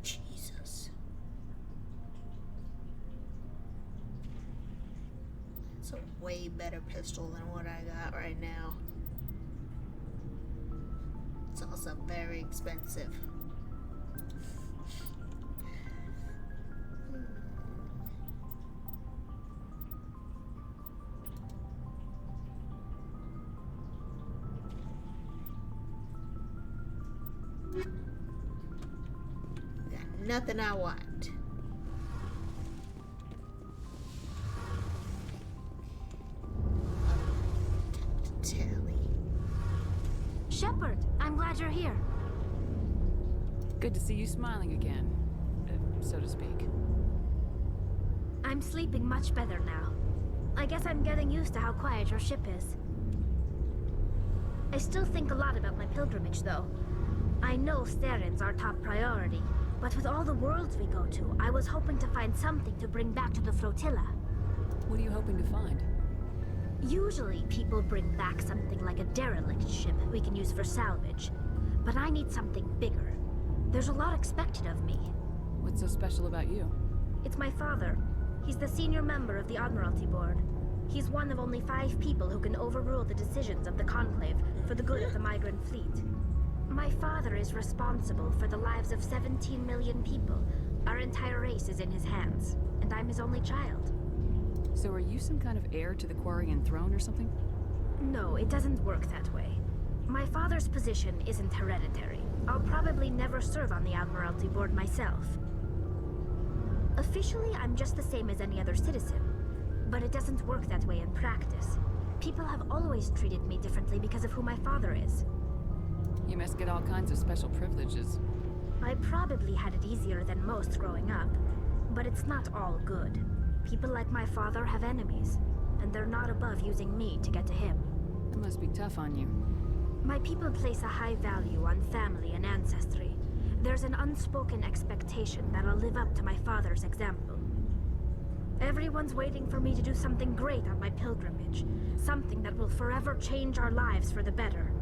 A: Jesus. It's a way better pistol than what I got right now. It's also very expensive. Got nothing I want.
G: Shepard, I'm glad you're here.
C: Good to see you smiling again, so to speak.
G: I'm sleeping much better now. I guess I'm getting used to how quiet your ship is. I still think a lot about my pilgrimage, though. I know Steren's our top priority, but with all the worlds we go to, I was hoping to find something to bring back to the flotilla.
C: What are you hoping to find?
G: Usually, people bring back something like a derelict ship we can use for salvage. But I need something bigger. There's a lot expected of me.
C: What's so special about you?
G: It's my father. He's the senior member of the Admiralty Board. He's one of only 5 people who can overrule the decisions of the Conclave for the good of the migrant fleet. My father is responsible for the lives of 17 million people. Our entire race is in his hands, and I'm his only child.
C: So are you some kind of heir to the Quarian throne or something?
G: No, it doesn't work that way. My father's position isn't hereditary. I'll probably never serve on the Admiralty Board myself. Officially, I'm just the same as any other citizen. But it doesn't work that way in practice. People have always treated me differently because of who my father is.
C: You must get all kinds of special privileges.
G: I probably had it easier than most growing up. But it's not all good. People like my father have enemies, and they're not above using me to get to him.
C: It must be tough on you.
G: My people place a high value on family and ancestry. There's an unspoken expectation that I'll live up to my father's example. Everyone's waiting for me to do something great on my pilgrimage, something that will forever change our lives for the better.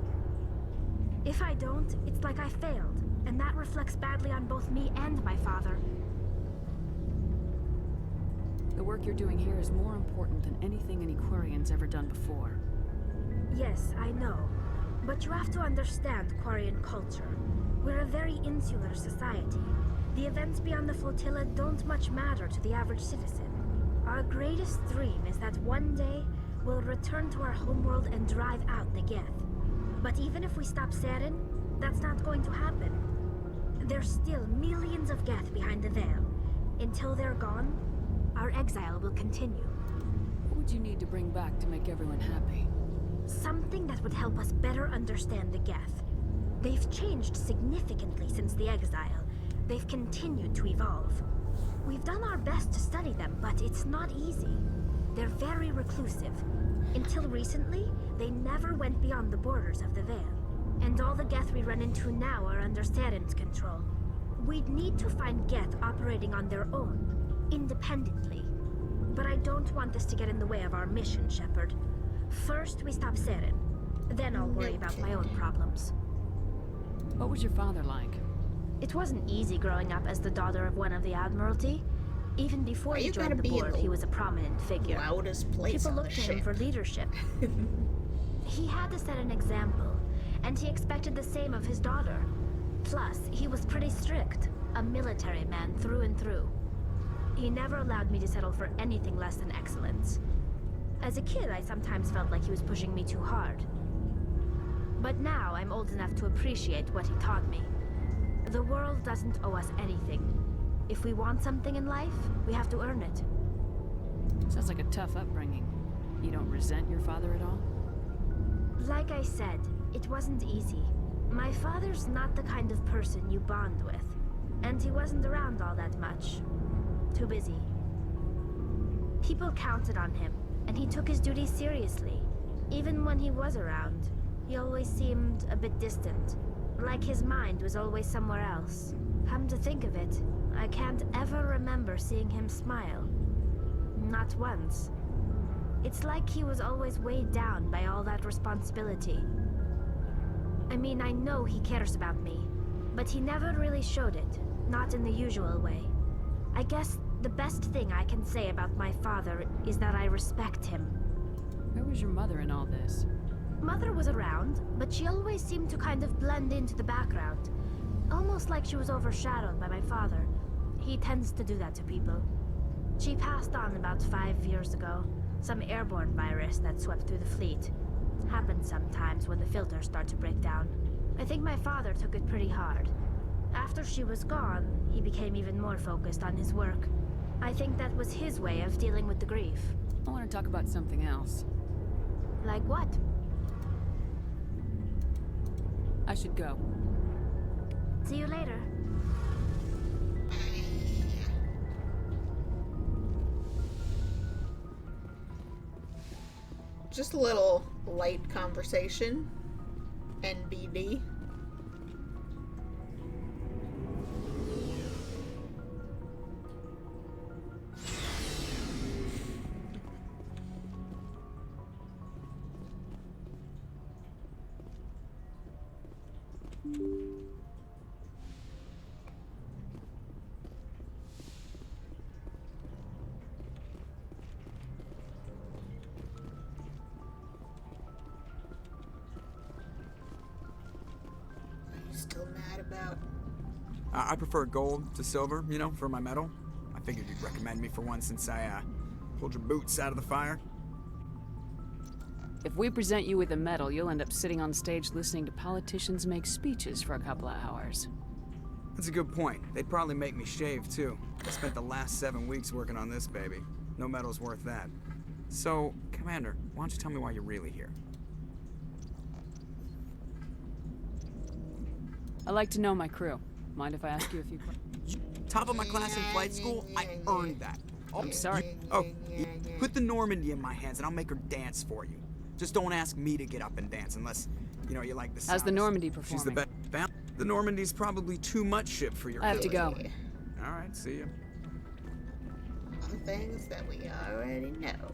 G: If I don't, it's like I failed, and that reflects badly on both me and my father.
C: The work you're doing here is more important than anything any Quarian's ever done before.
G: Yes, I know. But you have to understand Quarian culture. We're a very insular society. The events beyond the flotilla don't much matter to the average citizen. Our greatest dream is that one day we'll return to our homeworld and drive out the Geth. But even if we stop Saren, that's not going to happen. There's still millions of Geth behind the veil. Until they're gone, our exile will continue.
C: What would you need to bring back to make everyone happy?
G: Something that would help us better understand the Geth. They've changed significantly since the exile. They've continued to evolve. We've done our best to study them, but it's not easy. They're very reclusive. Until recently, they never went beyond the borders of the Veil. And all the Geth we run into now are under Saren's control. We'd need to find Geth operating on their own, independently. But I don't want this to get in the way of our mission, Shepard. First, we stop Saren. Then I'll worry about my own problems.
C: What was your father like?
G: It wasn't easy growing up as the daughter of one of the Admiralty. Even before he joined the board, he was a prominent figure.
A: Loudest place
G: People
A: on the
G: looked to him
A: ship.
G: for leadership. He had to set an example, and he expected the same of his daughter. Plus, he was pretty strict, a military man through and through. He never allowed me to settle for anything less than excellence. As a kid, I sometimes felt like he was pushing me too hard. But now, I'm old enough to appreciate what he taught me. The world doesn't owe us anything. If we want something in life, we have to earn it.
C: Sounds like a tough upbringing. You don't resent your father at all?
G: Like I said, it wasn't easy. My father's not the kind of person you bond with. And he wasn't around all that much. Too busy. People counted on him, and he took his duties seriously. Even when he was around, he always seemed a bit distant. Like his mind was always somewhere else. Come to think of it, I can't ever remember seeing him smile. Not once. It's like he was always weighed down by all that responsibility. I mean, I know he cares about me, but he never really showed it, not in the usual way. I guess the best thing I can say about my father is that I respect him.
C: Where was your mother in all this?
G: Mother was around, but she always seemed to kind of blend into the background. Almost like she was overshadowed by my father. He tends to do that to people. She passed on about 5 years ago. Some airborne virus that swept through the fleet. Happens sometimes when the filters start to break down. I think my father took it pretty hard. After she was gone, he became even more focused on his work. I think that was his way of dealing with the grief.
C: I want to talk about something else.
G: Like what?
C: I should go.
G: See you later.
A: Just a little light conversation. NBD. Still mad about?
K: I prefer gold to silver, you know, for my medal. I figured you'd recommend me for one since I, pulled your boots out of the fire.
C: If we present you with a medal, you'll end up sitting on stage listening to politicians make speeches for a couple of hours.
K: That's a good point. They'd probably make me shave, too. I spent the last 7 weeks working on this baby. No medal's worth that. So, Commander, why don't you tell me why you're really here?
C: I like to know my crew. Mind if I ask you a few questions?
K: Top of my class in flight school, I earned that.
C: I'm sorry.
K: Oh, put the Normandy in my hands and I'll make her dance for you. Just don't ask me to get up and dance unless, you know, you like the sound.
C: How's the Normandy performing?
K: She's the best. The Normandy's probably too much ship for your
C: I have to go.
K: All right, see ya.
A: Things that we already know.